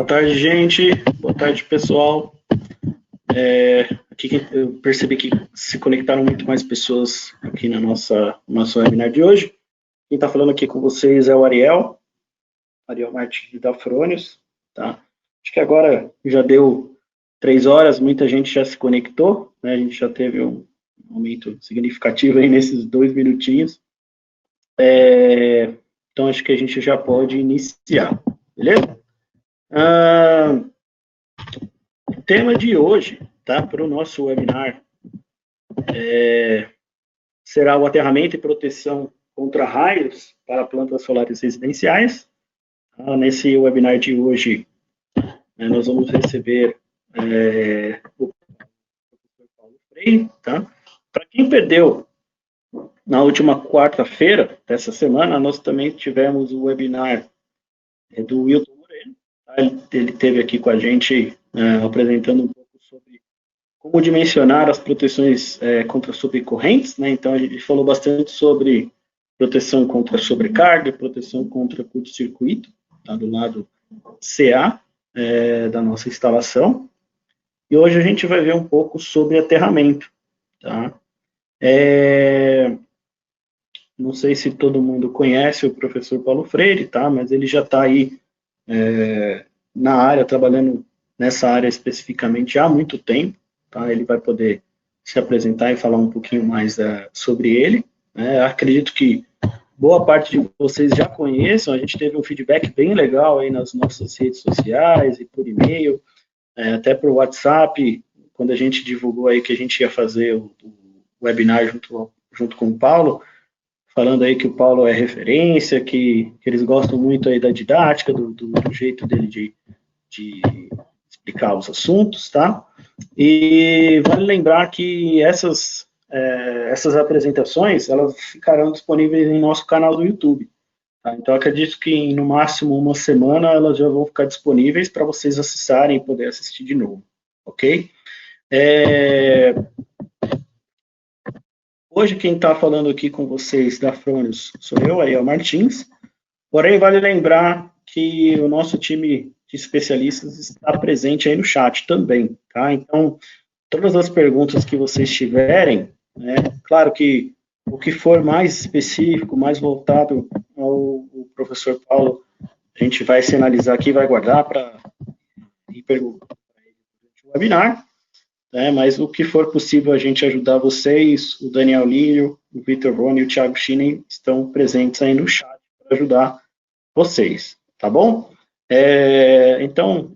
tarde, gente. Boa tarde, pessoal. Aqui eu percebi que se conectaram muito mais pessoas aqui no nosso webinar de hoje. Quem está falando aqui com vocês é o Ariel Martins da Fronius, tá? Acho que agora já deu 3 horas, muita gente já se conectou, né? A gente já teve um aumento significativo aí nesses 2 minutinhos. Então, acho que a gente já pode iniciar, beleza? O tema de hoje, tá, para o nosso webinar será o aterramento e proteção contra raios para plantas solares residenciais. Nesse webinar de hoje, nós vamos receber o professor Paulo Freire, tá? Para quem perdeu, na última quarta-feira dessa semana, nós também tivemos o webinar do Wilton Moreno. Tá? Ele esteve aqui com a gente apresentando um pouco sobre como dimensionar as proteções contra sobrecorrentes, né? Então, a gente falou bastante sobre proteção contra sobrecarga, proteção contra curto-circuito, tá? Do lado CA da nossa instalação. E hoje a gente vai ver um pouco sobre aterramento, tá? Não sei se todo mundo conhece o professor Paulo Freire, tá? Mas ele já está aí na área, trabalhando nessa área especificamente há muito tempo, tá? Ele vai poder se apresentar e falar um pouquinho mais sobre ele, né? Acredito que boa parte de vocês já conheçam, a gente teve um feedback bem legal aí nas nossas redes sociais e por e-mail, até por WhatsApp, quando a gente divulgou aí que a gente ia fazer o webinar junto com o Paulo, falando aí que o Paulo é referência, que eles gostam muito aí da didática, do jeito dele de explicar os assuntos, tá? E vale lembrar que essas apresentações, elas ficarão disponíveis em nosso canal do YouTube, tá? Então, acredito que no máximo uma semana elas já vão ficar disponíveis para vocês acessarem e poder assistir de novo, ok? Hoje quem está falando aqui com vocês da Fronius sou eu, Ariel Martins, porém vale lembrar que o nosso time de especialistas está presente aí no chat também, tá? Então, todas as perguntas que vocês tiverem, né, claro que o que for mais específico, mais voltado ao professor Paulo, a gente vai se analisar aqui, vai guardar para ir perguntar para ele durante o webinar, né, mas o que for possível a gente ajudar vocês, o Daniel Lírio, o Vitor Rony e o Thiago Schinen estão presentes aí no chat para ajudar vocês, tá bom? Então,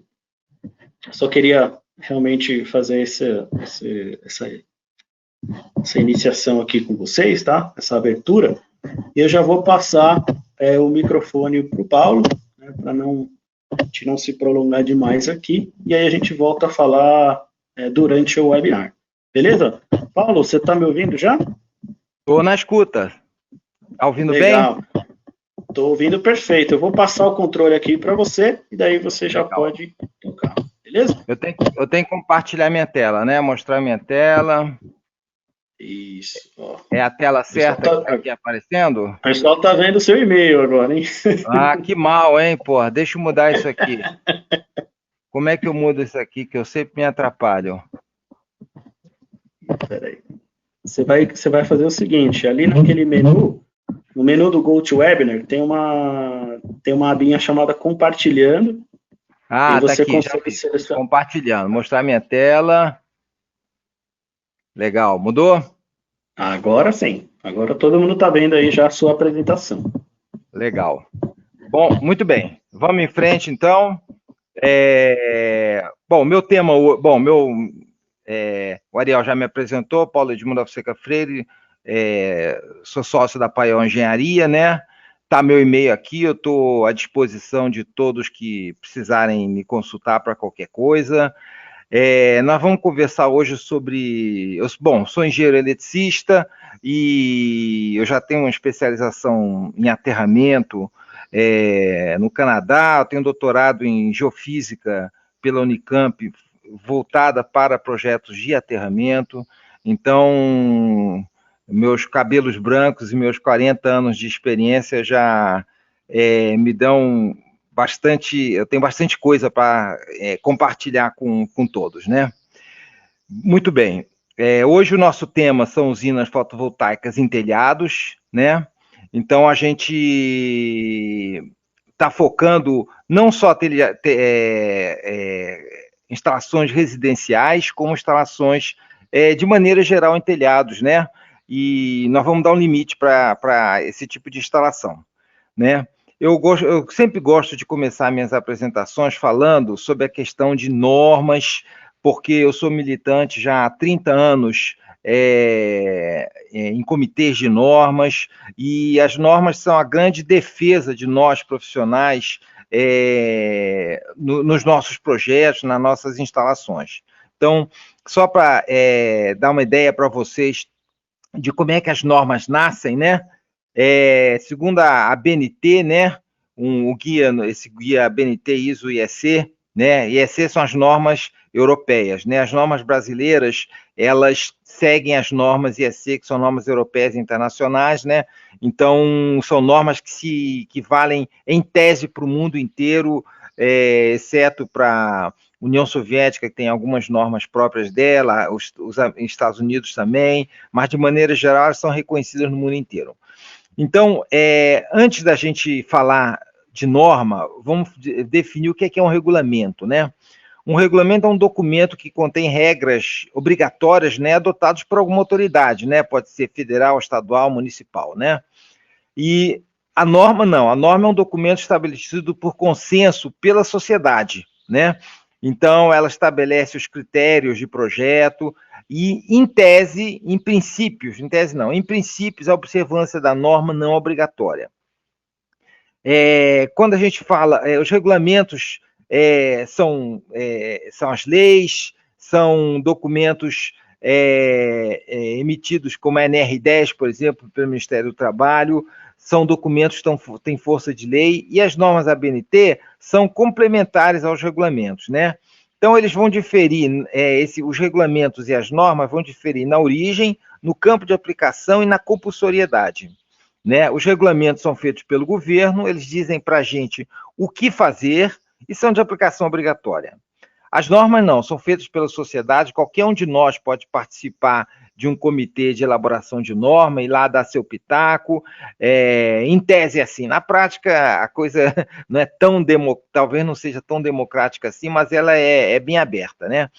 só queria realmente fazer essa iniciação aqui com vocês, tá? Essa abertura. E eu já vou passar o microfone para o Paulo, né, para a gente não se prolongar demais aqui, e aí a gente volta a falar durante o webinar. Beleza? Paulo, você está me ouvindo já? Estou na escuta. Está ouvindo Legal. bem? Estou ouvindo perfeito. Eu vou passar o controle aqui para você, e daí você já pode tocar. Beleza? Eu tenho que compartilhar minha tela, né? Mostrar minha tela. Isso. Ó. É a tela certa que está aqui aparecendo? O pessoal está vendo o seu e-mail agora, hein? Ah, que mal, hein, porra. Deixa eu mudar isso aqui. Como é que eu mudo isso aqui, que eu sempre me atrapalho? Peraí. Você vai fazer o seguinte, ali naquele menu, no menu do GoToWebinar, tem uma abinha chamada Compartilhando. Ah, tá aqui, já fiz. Compartilhando, mostrar minha tela. Legal, mudou? Agora sim. Agora todo mundo está vendo aí já a sua apresentação. Legal. Bom, muito bem. Vamos em frente, então. Bom, meu tema... o Ariel já me apresentou, Paulo Edmundo da Fonseca Freire, sou sócio da Paiol Engenharia, né? Tá meu e-mail aqui, eu estou à disposição de todos que precisarem me consultar para qualquer coisa. Nós vamos conversar hoje sobre... Bom, sou engenheiro eletricista e eu já tenho uma especialização em aterramento no Canadá, eu tenho doutorado em geofísica pela Unicamp, voltada para projetos de aterramento. Então, meus cabelos brancos e meus 40 anos de experiência já me dão eu tenho bastante coisa para compartilhar com todos, né? Muito bem. Hoje o nosso tema são usinas fotovoltaicas em telhados, né? Então a gente está focando não só instalações residenciais, como instalações de maneira geral em telhados, né? E nós vamos dar um limite para esse tipo de instalação, né? Eu sempre gosto de começar minhas apresentações falando sobre a questão de normas, porque eu sou militante já há 30 anos em comitês de normas, e as normas são a grande defesa de nós profissionais nos nossos projetos, nas nossas instalações. Então, só para dar uma ideia para vocês de como é que as normas nascem, né? Segundo a BNT, né? Esse guia BNT ISO IEC, né? IEC são as normas europeias, né? As normas brasileiras, elas seguem as normas IEC, que são normas europeias e internacionais, né? Então, são normas que valem em tese para o mundo inteiro, exceto para União Soviética, que tem algumas normas próprias dela, os Estados Unidos também, mas de maneira geral são reconhecidas no mundo inteiro. Então, antes da gente falar de norma, vamos definir o que é um regulamento, né? Um regulamento é um documento que contém regras obrigatórias, né, adotadas por alguma autoridade, né? Pode ser federal, estadual, municipal, né? E a norma não, a norma é um documento estabelecido por consenso pela sociedade, né? Então, ela estabelece os critérios de projeto e, em princípios, a observância da norma não obrigatória. Quando a gente fala, os regulamentos são as leis, são documentos emitidos como a NR10, por exemplo, pelo Ministério do Trabalho, são documentos que têm força de lei, e as normas ABNT são complementares aos regulamentos, né? Então, eles vão diferir, os regulamentos e as normas vão diferir na origem, no campo de aplicação e na compulsoriedade, né? Os regulamentos são feitos pelo governo, eles dizem para a gente o que fazer e são de aplicação obrigatória. As normas não, são feitas pela sociedade, qualquer um de nós pode participar de um comitê de elaboração de norma e lá dar seu pitaco, em tese assim. Na prática, a coisa não é talvez não seja tão democrática assim, mas ela é bem aberta, né?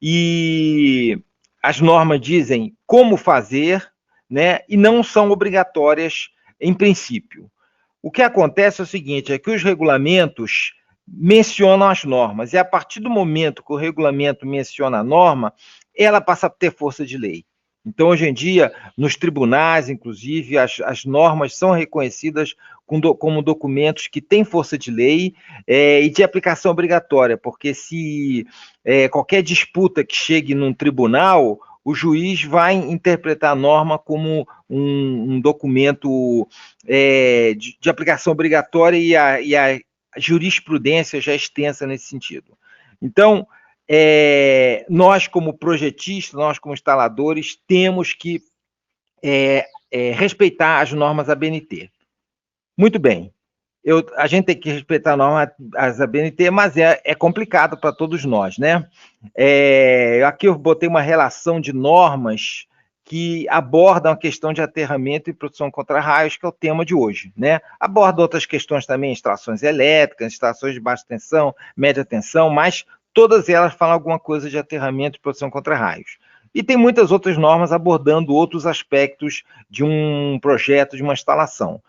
E as normas dizem como fazer, né? E não são obrigatórias em princípio. O que acontece é o seguinte, é que os regulamentos mencionam as normas, e a partir do momento que o regulamento menciona a norma, ela passa a ter força de lei. Então, hoje em dia, nos tribunais, inclusive, as normas são reconhecidas como documentos que têm força de lei e de aplicação obrigatória, porque se qualquer disputa que chegue num tribunal, o juiz vai interpretar a norma como um documento de aplicação obrigatória e a jurisprudência já é extensa nesse sentido. Então, nós como projetistas, nós como instaladores, temos que respeitar as normas ABNT. Muito bem, a gente tem que respeitar as ABNT, mas é complicado para todos nós, né? Aqui eu botei uma relação de normas que abordam a questão de aterramento e proteção contra raios, que é o tema de hoje, né? Aborda outras questões também, instalações elétricas, instalações de baixa tensão, média tensão, mas todas elas falam alguma coisa de aterramento e proteção contra raios. E tem muitas outras normas abordando outros aspectos de um projeto, de uma instalação.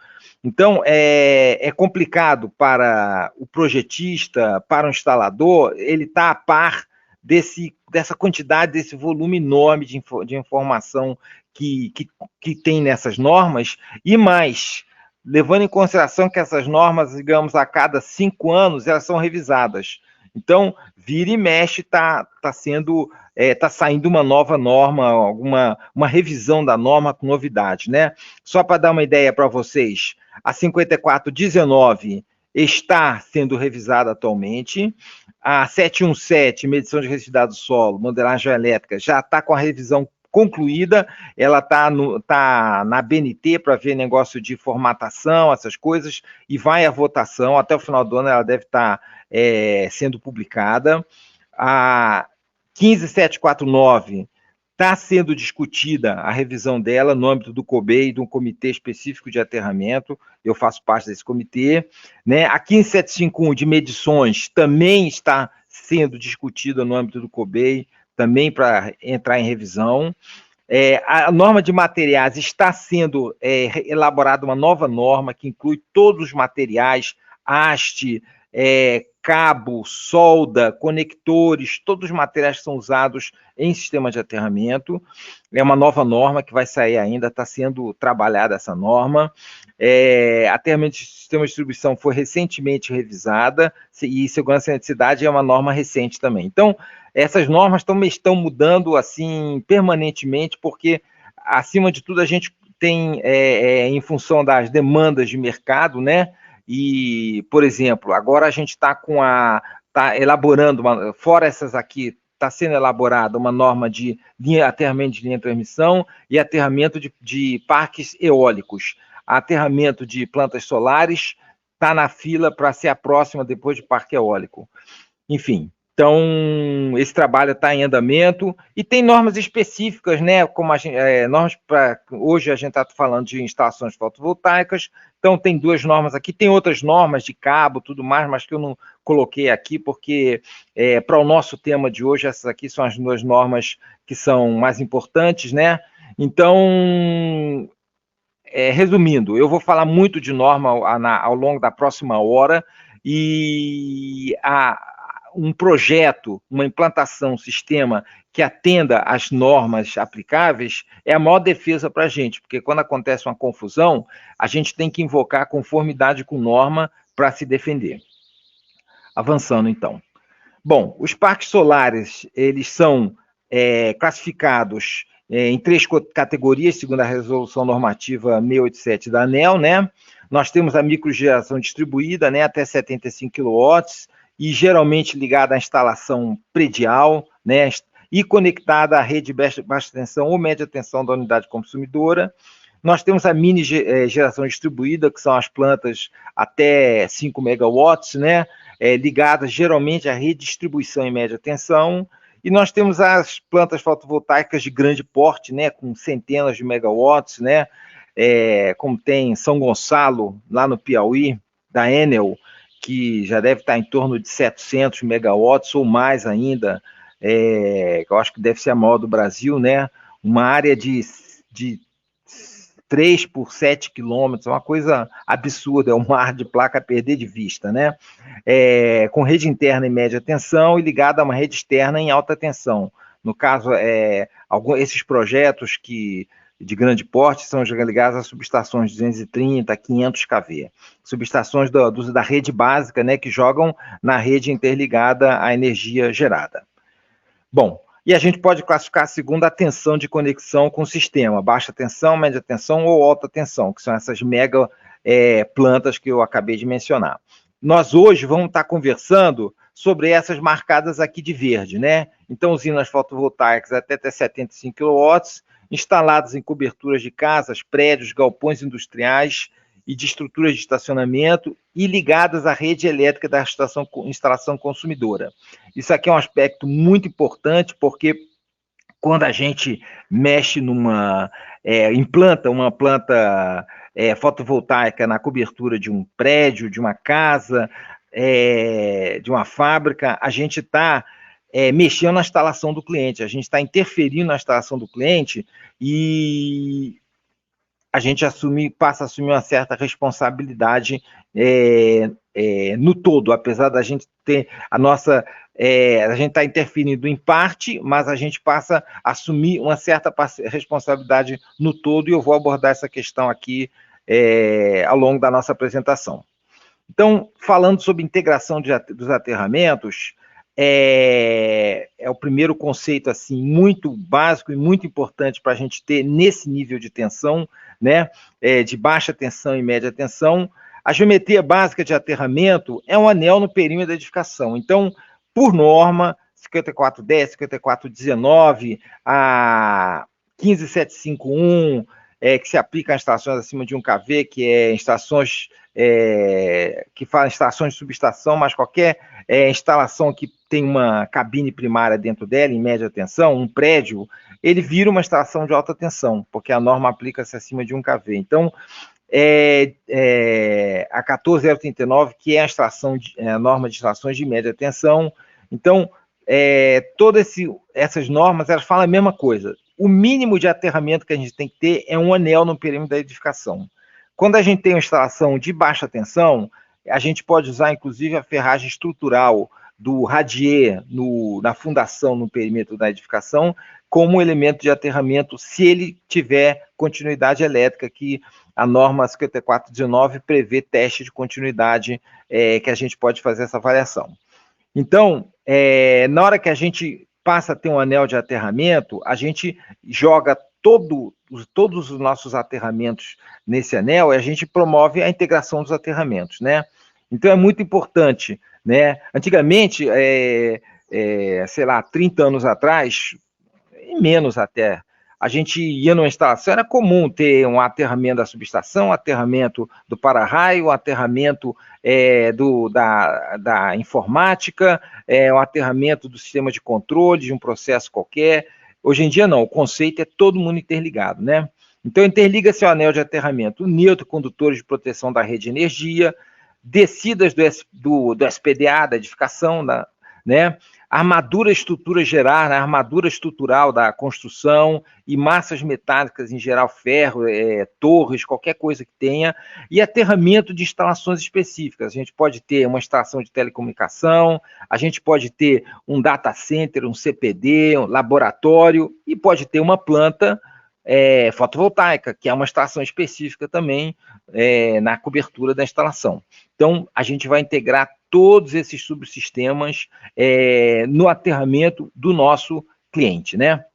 Então, é complicado para o projetista, para o instalador, ele está a par dessa quantidade, desse volume enorme de informação que tem nessas normas, e mais, levando em consideração que essas normas, digamos, a cada 5 anos, elas são revisadas. Então, vira e mexe, está saindo uma nova norma, uma revisão da norma com novidade, né? Só para dar uma ideia para vocês, a 5419 está sendo revisada atualmente, a 717, medição de resistividade do solo, modelagem elétrica, já está com a revisão concluída, ela tá na BNT para ver negócio de formatação, essas coisas, e vai à votação, até o final do ano ela deve estar sendo publicada. A 15749 está sendo discutida a revisão dela no âmbito do COBEI, de um comitê específico de aterramento, eu faço parte desse comitê, né? A 15751 de medições também está sendo discutida no âmbito do COBEI, também para entrar em revisão. A norma de materiais está sendo elaborada uma nova norma que inclui todos os materiais, haste, cabo, solda, conectores, todos os materiais que são usados em sistema de aterramento. É uma nova norma que vai sair ainda, está sendo trabalhada essa norma. Aterramento de sistema de distribuição foi recentemente revisada, e segurança e eletricidade é uma norma recente também. Então, essas normas estão mudando assim permanentemente, porque, acima de tudo, a gente tem, em função das demandas de mercado, né? E, por exemplo, agora a gente está elaborando, fora essas aqui, está sendo elaborada uma norma de aterramento de linha de transmissão e aterramento de parques eólicos. Aterramento de plantas solares está na fila para ser a próxima depois de parque eólico. Enfim, então esse trabalho está em andamento e tem normas específicas, né? Como normas para hoje a gente está falando de instalações fotovoltaicas. Então, tem 2 normas aqui, tem outras normas de cabo, tudo mais, mas que eu não coloquei aqui, porque para o nosso tema de hoje, essas aqui são as 2 normas que são mais importantes, né? Então, resumindo, eu vou falar muito de norma ao longo da próxima hora, e um projeto, uma implantação, um sistema que atenda às normas aplicáveis é a maior defesa para a gente, porque quando acontece uma confusão, a gente tem que invocar a conformidade com norma para se defender. Avançando, então. Bom, os parques solares, eles são classificados em 3 categorias, segundo a resolução normativa 687 da ANEEL, né? Nós temos a microgeração distribuída, né, até 75 kW, e geralmente ligada à instalação predial, né, e conectada à rede de baixa tensão ou média tensão da unidade consumidora. Nós temos a mini geração distribuída, que são as plantas até 5 megawatts, né, ligadas geralmente à rede de distribuição em média tensão. E nós temos as plantas fotovoltaicas de grande porte, né, com centenas de megawatts, né, como tem São Gonçalo, lá no Piauí, da Enel, que já deve estar em torno de 700 megawatts ou mais ainda, eu acho que deve ser a maior do Brasil, né? Uma área de 3 por 7 quilômetros, uma coisa absurda, é um mar de placa a perder de vista, né? Com rede interna em média tensão e ligada a uma rede externa em alta tensão. No caso, esses projetos de grande porte são ligados a subestações de 230, 500 kV. Subestações da rede básica, né, que jogam na rede interligada à energia gerada. Bom, e a gente pode classificar segundo a tensão de conexão com o sistema, baixa tensão, média tensão ou alta tensão, que são essas mega plantas que eu acabei de mencionar. Nós hoje vamos estar conversando sobre essas marcadas aqui de verde, né? Então, usinas fotovoltaicas até 75 kW, instaladas em coberturas de casas, prédios, galpões industriais e de estruturas de estacionamento e ligadas à rede elétrica da instalação consumidora. Isso aqui é um aspecto muito importante, porque quando a gente mexe implanta uma planta fotovoltaica na cobertura de um prédio, de uma casa, de uma fábrica, a gente está mexendo na instalação do cliente, a gente está interferindo na instalação do cliente e a gente passa a assumir uma certa responsabilidade no todo, apesar da gente ter a gente está interferindo em parte, mas a gente passa a assumir uma certa responsabilidade no todo, e eu vou abordar essa questão aqui ao longo da nossa apresentação. Então, falando sobre integração dos aterramentos, é o primeiro conceito assim muito básico e muito importante para a gente ter nesse nível de tensão, né, de baixa tensão e média tensão. A geometria básica de aterramento é um anel no perímetro da edificação. Então, por norma, 5410, 5419, 15751, que se aplica a instalações acima de 1 kV, que é instalações que falam instalações de subestação, mas qualquer instalação que tem uma cabine primária dentro dela, em média tensão, um prédio, ele vira uma instalação de alta tensão, porque a norma aplica-se acima de 1 kV. Então, a 14039, que é a norma de instalações de média tensão. Então, todas essas normas, elas falam a mesma coisa. O mínimo de aterramento que a gente tem que ter é um anel no perímetro da edificação. Quando a gente tem uma instalação de baixa tensão, a gente pode usar, inclusive, a ferragem estrutural do radier na fundação, no perímetro da edificação, como elemento de aterramento, se ele tiver continuidade elétrica, que a norma 5419 prevê teste de continuidade, que a gente pode fazer essa avaliação. Então, na hora que a gente passa a ter um anel de aterramento, a gente joga todos os nossos aterramentos nesse anel e a gente promove a integração dos aterramentos, né? Então, é muito importante, né? Antigamente, sei lá, 30 anos atrás, e menos até, a gente ia numa instalação, era comum ter um aterramento da subestação, um aterramento do para-raio, um aterramento da informática, um aterramento do sistema de controle de um processo qualquer. Hoje em dia não, o conceito é todo mundo interligado, né? Então interliga-se o anel de aterramento, neutro, condutores de proteção da rede de energia, descidas do SPDA, da edificação, né? Armadura estrutura geral, né? Armadura estrutural da construção e massas metálicas, em geral ferro, torres, qualquer coisa que tenha, e aterramento de instalações específicas. A gente pode ter uma instalação de telecomunicação, a gente pode ter um data center, um CPD, um laboratório, e pode ter uma planta fotovoltaica, que é uma instalação específica também na cobertura da instalação. Então, a gente vai integrar todos esses subsistemas no aterramento do nosso cliente, né?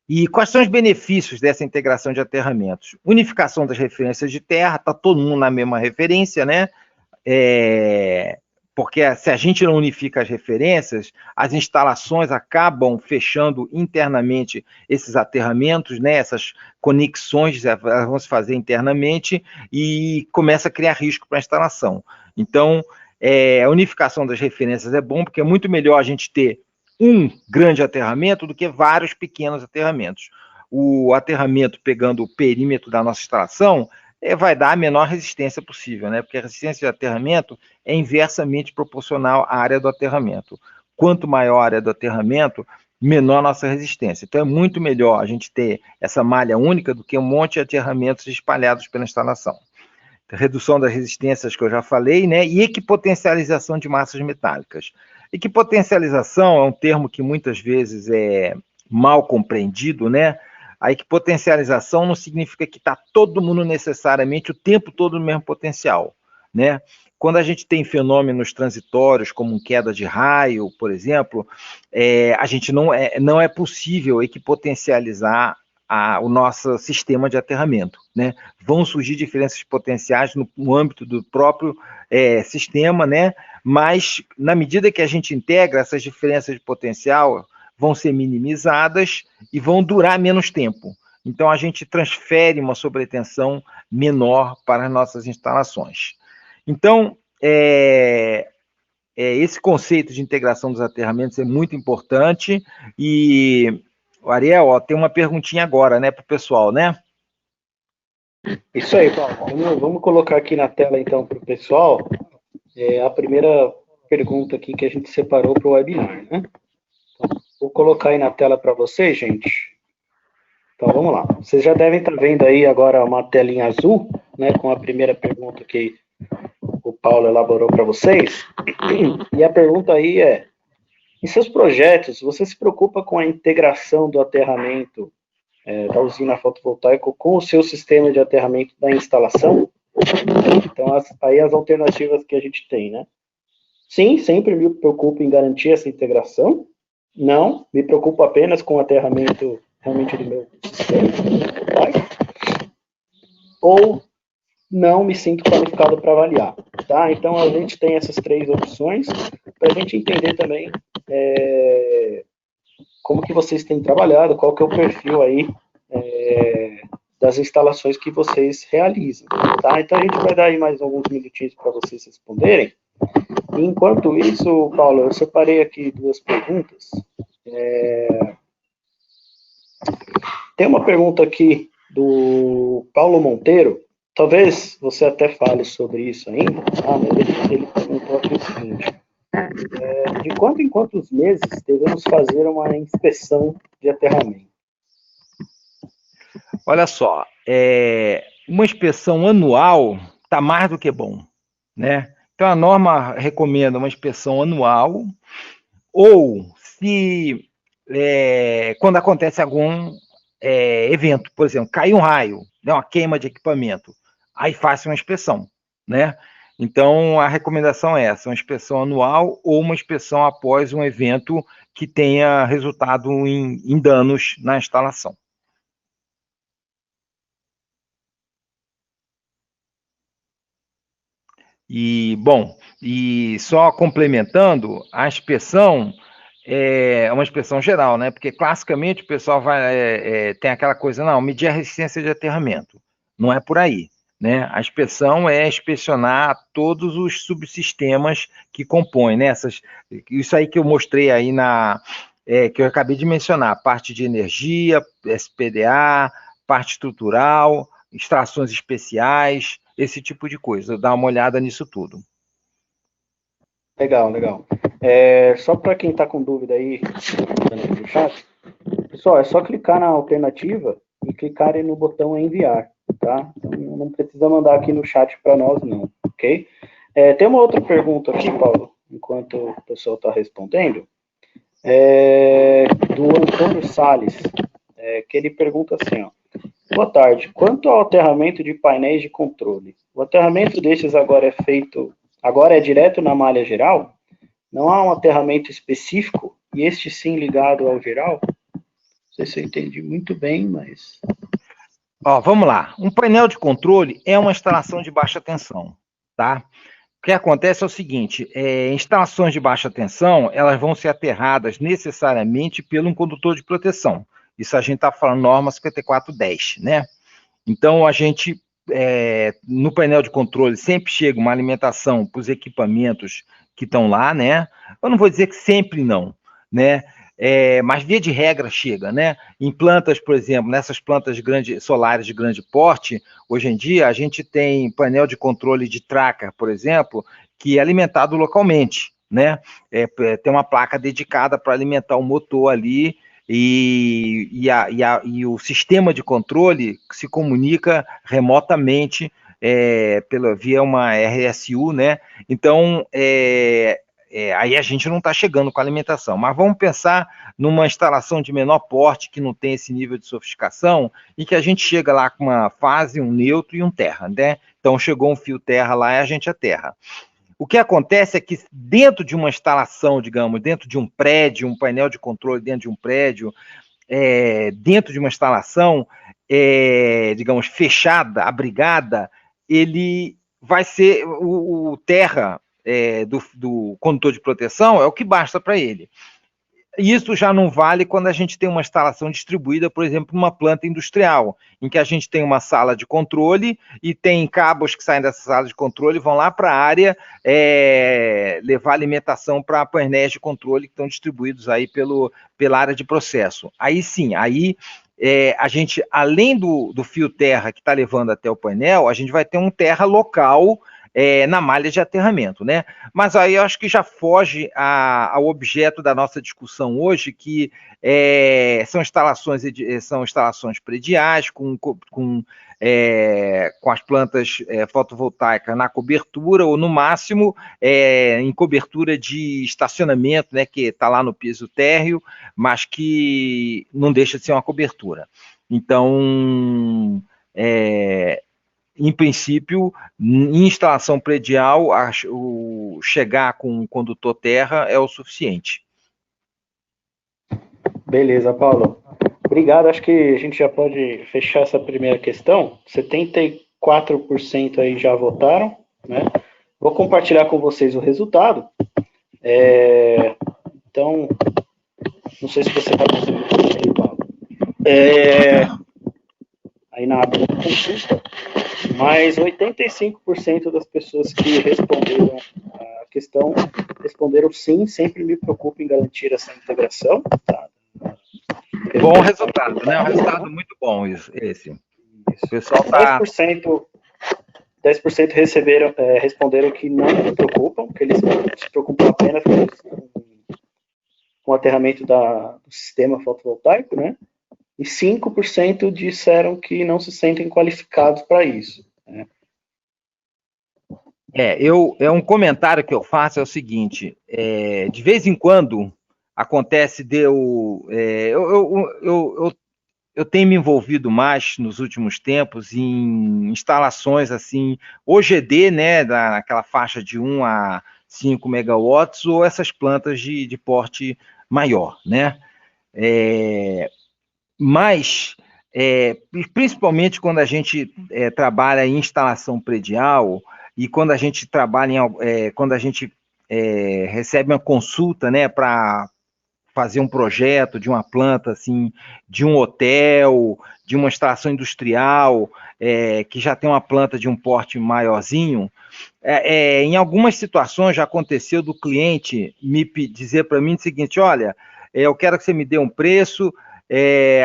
E quais são os benefícios dessa integração de aterramentos? Unificação das referências de terra, está todo mundo na mesma referência, né? Porque se a gente não unifica as referências, as instalações acabam fechando internamente esses aterramentos, né? Essas conexões vão se fazer internamente e começa a criar risco para a instalação. Então, a unificação das referências é bom, porque é muito melhor a gente ter um grande aterramento do que vários pequenos aterramentos. O aterramento pegando o perímetro da nossa instalação vai dar a menor resistência possível, né? Porque a resistência de aterramento é inversamente proporcional à área do aterramento. Quanto maior a área do aterramento, menor a nossa resistência. Então é muito melhor a gente ter essa malha única do que um monte de aterramentos espalhados pela instalação. Redução das resistências que eu já falei, né? E equipotencialização de massas metálicas. Equipotencialização é um termo que muitas vezes é mal compreendido, né? A equipotencialização não significa que está todo mundo necessariamente o tempo todo no mesmo potencial, né? Quando a gente tem fenômenos transitórios, como queda de raio, por exemplo, a gente não é possível equipotencializar o nosso sistema de aterramento, né? Vão surgir diferenças potenciais no âmbito do próprio sistema, né? Mas, na medida que a gente integra, essas diferenças de potencial vão ser minimizadas e vão durar menos tempo. Então, a gente transfere uma sobretensão menor para as nossas instalações. Então, esse conceito de integração dos aterramentos é muito importante e... Ariel, tem uma perguntinha agora, né, para o pessoal, né? Isso aí, Paulo. Vamos colocar aqui na tela, então, para o pessoal, a primeira pergunta aqui que a gente separou para o webinar, né? Então, vou colocar aí na tela para vocês, gente. Então, vamos lá. Vocês já devem estar vendo aí agora uma telinha azul, né, com a primeira pergunta que o Paulo elaborou para vocês. E a pergunta aí é: em seus projetos, você se preocupa com a integração do aterramento da usina fotovoltaica com o seu sistema de aterramento da instalação? Então, aí as alternativas que a gente tem, né? Sim, sempre me preocupo em garantir essa integração. Não, me preocupo apenas com o aterramento realmente do meu sistema fotovoltaico. Ou não me sinto qualificado para avaliar, tá? Então, a gente tem essas três opções para a gente entender também como que vocês têm trabalhado, qual que é o perfil aí das instalações que vocês realizam, tá? Então a gente vai dar aí mais alguns minutinhos para vocês responderem. E enquanto isso, Paulo, eu separei aqui duas perguntas. Tem uma pergunta aqui do Paulo Monteiro, talvez você até fale sobre isso ainda, tá? Mas ele perguntou aqui o seguinte: de quanto em quantos meses devemos fazer uma inspeção de aterramento? Olha só, uma inspeção anual está mais do que bom, né? Então a norma recomenda uma inspeção anual, ou se quando acontece algum evento, por exemplo, cai um raio, né, uma queima de equipamento, aí faça uma inspeção, né? Então a recomendação é essa, uma inspeção anual ou uma inspeção após um evento que tenha resultado em danos na instalação. E, bom, e só complementando, a inspeção é uma inspeção geral, né? Porque classicamente o pessoal tem aquela coisa, não, medir a resistência de aterramento. Não é por aí, né? A inspeção é inspecionar todos os subsistemas que compõem, né? Isso aí que eu mostrei aí que eu acabei de mencionar, parte de energia, SPDA, parte estrutural, extrações especiais, esse tipo de coisa. Dá uma olhada nisso tudo. Legal, legal. Só para quem está com dúvida aí, no chat, pessoal, é só clicar na alternativa e clicarem no botão enviar, tá? Então, não precisa mandar aqui no chat para nós, não, ok? Tem uma outra pergunta aqui, Paulo, enquanto o pessoal está respondendo, do Antônio Salles, que ele pergunta assim, ó: boa tarde, quanto ao aterramento de painéis de controle, o aterramento desses agora é direto na malha geral? Não há um aterramento específico, e este sim ligado ao geral? Não sei se eu entendi muito bem, mas... Vamos lá. Um painel de controle é uma instalação de baixa tensão, tá? O que acontece é o seguinte, instalações de baixa tensão, elas vão ser aterradas necessariamente pelo condutor de proteção. Isso a gente está falando norma 5410, né? Então, a gente, no painel de controle, sempre chega uma alimentação para os equipamentos que estão lá, né? Eu não vou dizer que sempre não, né? Mas via de regra chega, né? Em plantas, por exemplo, nessas plantas solares de grande porte, hoje em dia a gente tem painel de controle de tracker, por exemplo, que é alimentado localmente, né? Tem uma placa dedicada para alimentar o motor ali, e o sistema de controle se comunica remotamente via uma RSU, né? Então, aí a gente não está chegando com a alimentação, mas vamos pensar numa instalação de menor porte, que não tem esse nível de sofisticação, e que a gente chega lá com uma fase, um neutro e um terra, né? Então chegou um fio terra lá e a gente aterra. O que acontece é que dentro de uma instalação, digamos, dentro de um prédio, um painel de controle dentro de um prédio, dentro de uma instalação, digamos, fechada, abrigada, ele vai ser o terra do condutor de proteção, é o que basta para ele. Isso já não vale quando a gente tem uma instalação distribuída, por exemplo, numa planta industrial, em que a gente tem uma sala de controle e tem cabos que saem dessa sala de controle e vão lá para a área levar alimentação para painéis de controle que estão distribuídos aí pela área de processo. Aí sim, a gente, além do fio terra que está levando até o painel, a gente vai ter um terra local na malha de aterramento, né? Mas aí eu acho que já foge ao objeto da nossa discussão hoje, que são instalações prediais, com as plantas fotovoltaicas na cobertura, ou no máximo em cobertura de estacionamento, né, que está lá no piso térreo, mas que não deixa de ser uma cobertura. Então, em princípio, em instalação predial, chegar com um condutor terra é o suficiente. Beleza, Paulo. Obrigado, acho que a gente já pode fechar essa primeira questão. 74% aí já votaram, né? Vou compartilhar com vocês o resultado. Então, Não sei se você vai conseguir ver, Paulo. Aí na aba da consulta, mas 85% das pessoas que responderam a questão responderam sim, sempre me preocupo em garantir essa integração. Tá? Bom resultado, né? Um resultado muito bom esse. O pessoal tá... 10% responderam que não se preocupam, que eles se preocupam apenas com o aterramento do sistema fotovoltaico, né? E 5% disseram que não se sentem qualificados para isso. Né? Um comentário que eu faço é o seguinte, de vez em quando acontece eu tenho me envolvido mais nos últimos tempos em instalações assim, OGD, né, daquela faixa de 1 a 5 megawatts, ou essas plantas de porte maior, né? Mas, principalmente quando a gente trabalha em instalação predial e quando a gente trabalha quando a gente recebe uma consulta, né, para fazer um projeto de uma planta, assim, de um hotel, de uma instalação industrial, que já tem uma planta de um porte maiorzinho, em algumas situações já aconteceu do cliente dizer para mim o seguinte, olha, eu quero que você me dê um preço,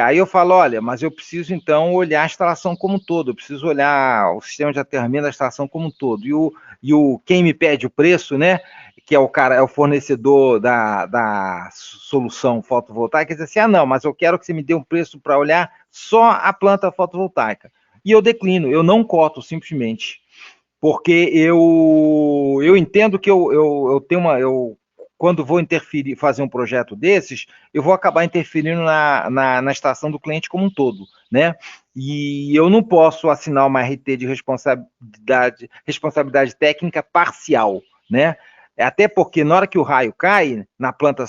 aí eu falo, olha, mas eu preciso então olhar a instalação como um todo, eu preciso olhar o sistema de aterramento da instalação como um todo, e quem me pede o preço, né, que é o fornecedor da solução fotovoltaica, diz assim, não, mas eu quero que você me dê um preço para olhar só a planta fotovoltaica. E eu declino, eu não coto simplesmente, porque eu entendo que eu tenho quando vou fazer um projeto desses, eu vou acabar interferindo na estação do cliente como um todo, né? E eu não posso assinar uma RT de responsabilidade técnica parcial, né? Até porque na hora que o raio cai na planta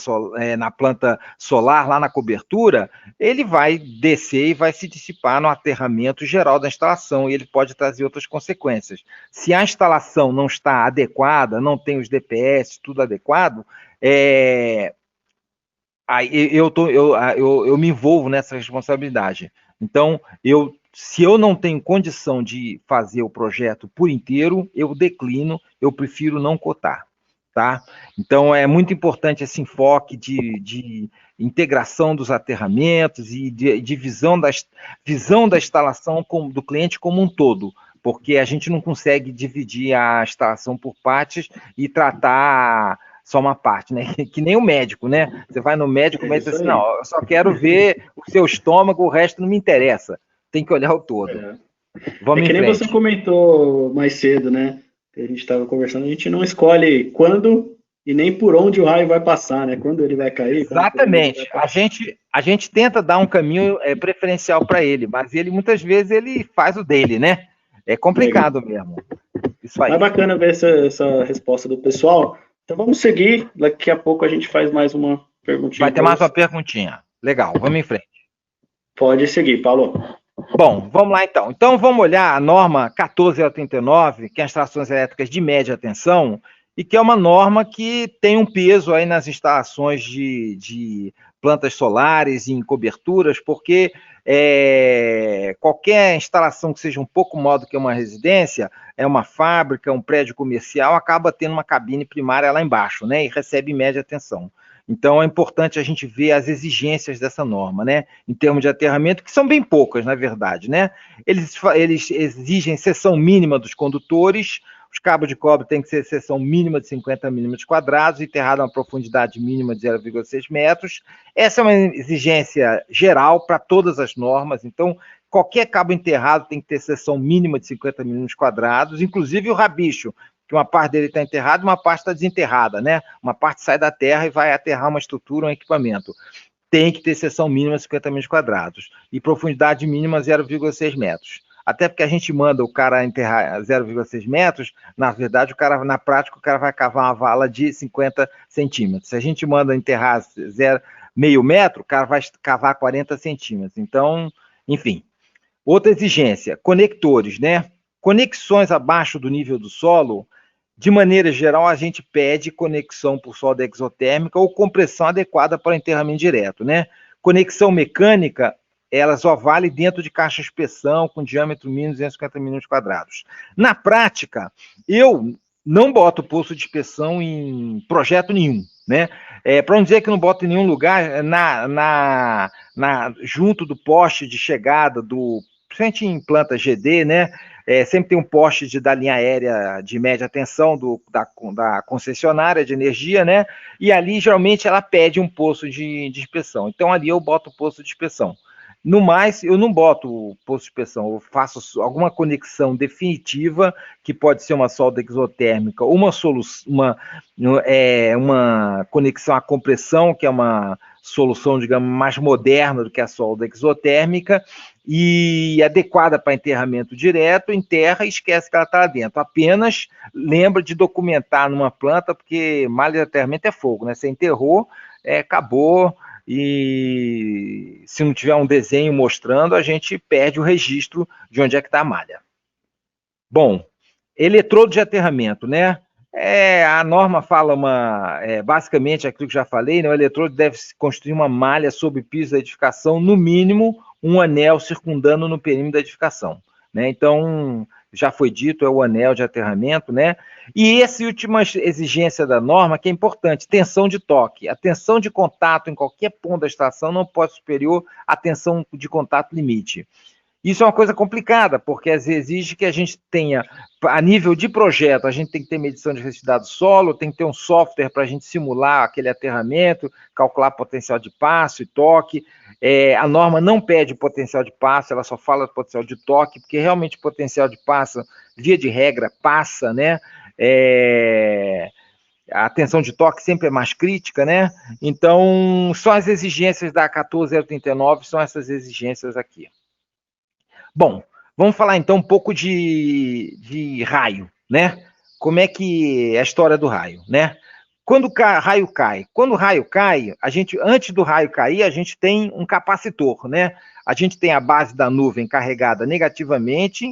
solar, lá na cobertura, ele vai descer e vai se dissipar no aterramento geral da instalação, e ele pode trazer outras consequências. Se a instalação não está adequada, não tem os DPS, tudo adequado, aí eu me envolvo nessa responsabilidade. Então, se eu não tenho condição de fazer o projeto por inteiro, eu declino, eu prefiro não cotar. Tá? Então, é muito importante esse enfoque de integração dos aterramentos e de visão da instalação do cliente como um todo, porque a gente não consegue dividir a instalação por partes e tratar só uma parte, né? Que nem o médico, né? Você vai no médico, o médico diz assim, não, eu só quero ver o seu estômago, o resto não me interessa. Tem que olhar o todo. Vamos em frente. Nem você comentou mais cedo, né? Que a gente estava conversando, a gente não escolhe quando e nem por onde o raio vai passar, né? Quando ele vai cair. Exatamente. A gente tenta dar um caminho preferencial para ele, mas ele muitas vezes ele faz o dele, né? É complicado mesmo. Isso aí. É bacana ver essa resposta do pessoal. Então vamos seguir. Daqui a pouco a gente faz mais uma perguntinha. Vai ter mais uma perguntinha. Legal, vamos em frente. Pode seguir, Paulo. Bom, vamos lá então. Então vamos olhar a norma 14089, que é as instalações elétricas de média tensão, e que é uma norma que tem um peso aí nas instalações de plantas solares e em coberturas, porque qualquer instalação que seja um pouco maior do que uma residência, é uma fábrica, um prédio comercial, acaba tendo uma cabine primária lá embaixo, né, e recebe média tensão. Então, é importante a gente ver as exigências dessa norma, né? Em termos de aterramento, que são bem poucas, na verdade, né? Eles exigem seção mínima dos condutores, os cabos de cobre têm que ser seção mínima de 50 milímetros quadrados, enterrado a uma profundidade mínima de 0,6 metros. Essa é uma exigência geral para todas as normas, então, qualquer cabo enterrado tem que ter seção mínima de 50 milímetros quadrados, inclusive o rabicho, que uma parte dele está enterrada e uma parte está desenterrada, né? Uma parte sai da terra e vai aterrar uma estrutura, um equipamento. Tem que ter seção mínima 50 metros quadrados e profundidade mínima 0,6 metros. Até porque a gente manda o cara enterrar 0,6 metros, na verdade, na prática, o cara vai cavar uma vala de 50 centímetros. Se a gente manda enterrar meio metro, o cara vai cavar 40 centímetros. Então, enfim. Outra exigência, conectores, né? Conexões abaixo do nível do solo, de maneira geral, a gente pede conexão por solda exotérmica ou compressão adequada para o enterramento direto, né? Conexão mecânica, ela só vale dentro de caixa de inspeção com diâmetro mínimo de 250 milímetros quadrados. Na prática, eu não boto poço de inspeção em projeto nenhum, né? Para não dizer que não boto em nenhum lugar, junto do poste de chegada principalmente em planta GD, né? Sempre tem um poste da linha aérea de média tensão da concessionária de energia, né? E ali, geralmente, ela pede um poço de inspeção. Então, ali eu boto o poço de inspeção. No mais, eu não boto o poço de inspeção, eu faço alguma conexão definitiva, que pode ser uma solda exotérmica, ou uma conexão à compressão, que é uma solução, digamos, mais moderna do que a solda exotérmica, e adequada para enterramento direto, enterra e esquece que ela está lá dentro. Apenas lembra de documentar numa planta, porque malha de aterramento é fogo, né? Você enterrou, acabou, e se não tiver um desenho mostrando, a gente perde o registro de onde é que está a malha. Bom, eletrodo de aterramento, né? A norma fala basicamente aquilo que já falei, né? O eletrodo deve construir uma malha sob o piso da edificação, no mínimo um anel circundando no perímetro da edificação, né? Então, já foi dito, é o anel de aterramento, né? E essa última exigência da norma, que é importante, tensão de toque. A tensão de contato em qualquer ponto da estação não pode ser superior à tensão de contato limite. Isso é uma coisa complicada, porque às vezes exige que a gente tenha, a nível de projeto, a gente tem que ter medição de resistividade do solo, tem que ter um software para a gente simular aquele aterramento, calcular potencial de passo e toque. A norma não pede potencial de passo, ela só fala do potencial de toque, porque realmente o potencial de passo, via de regra, passa, né? A tensão de toque sempre é mais crítica, né? Então, só as exigências da 14039 são essas exigências aqui. Bom, vamos falar então um pouco de raio, né? Como é que é a história do raio, né? Quando o raio cai, antes do raio cair, a gente tem um capacitor, né? A gente tem a base da nuvem carregada negativamente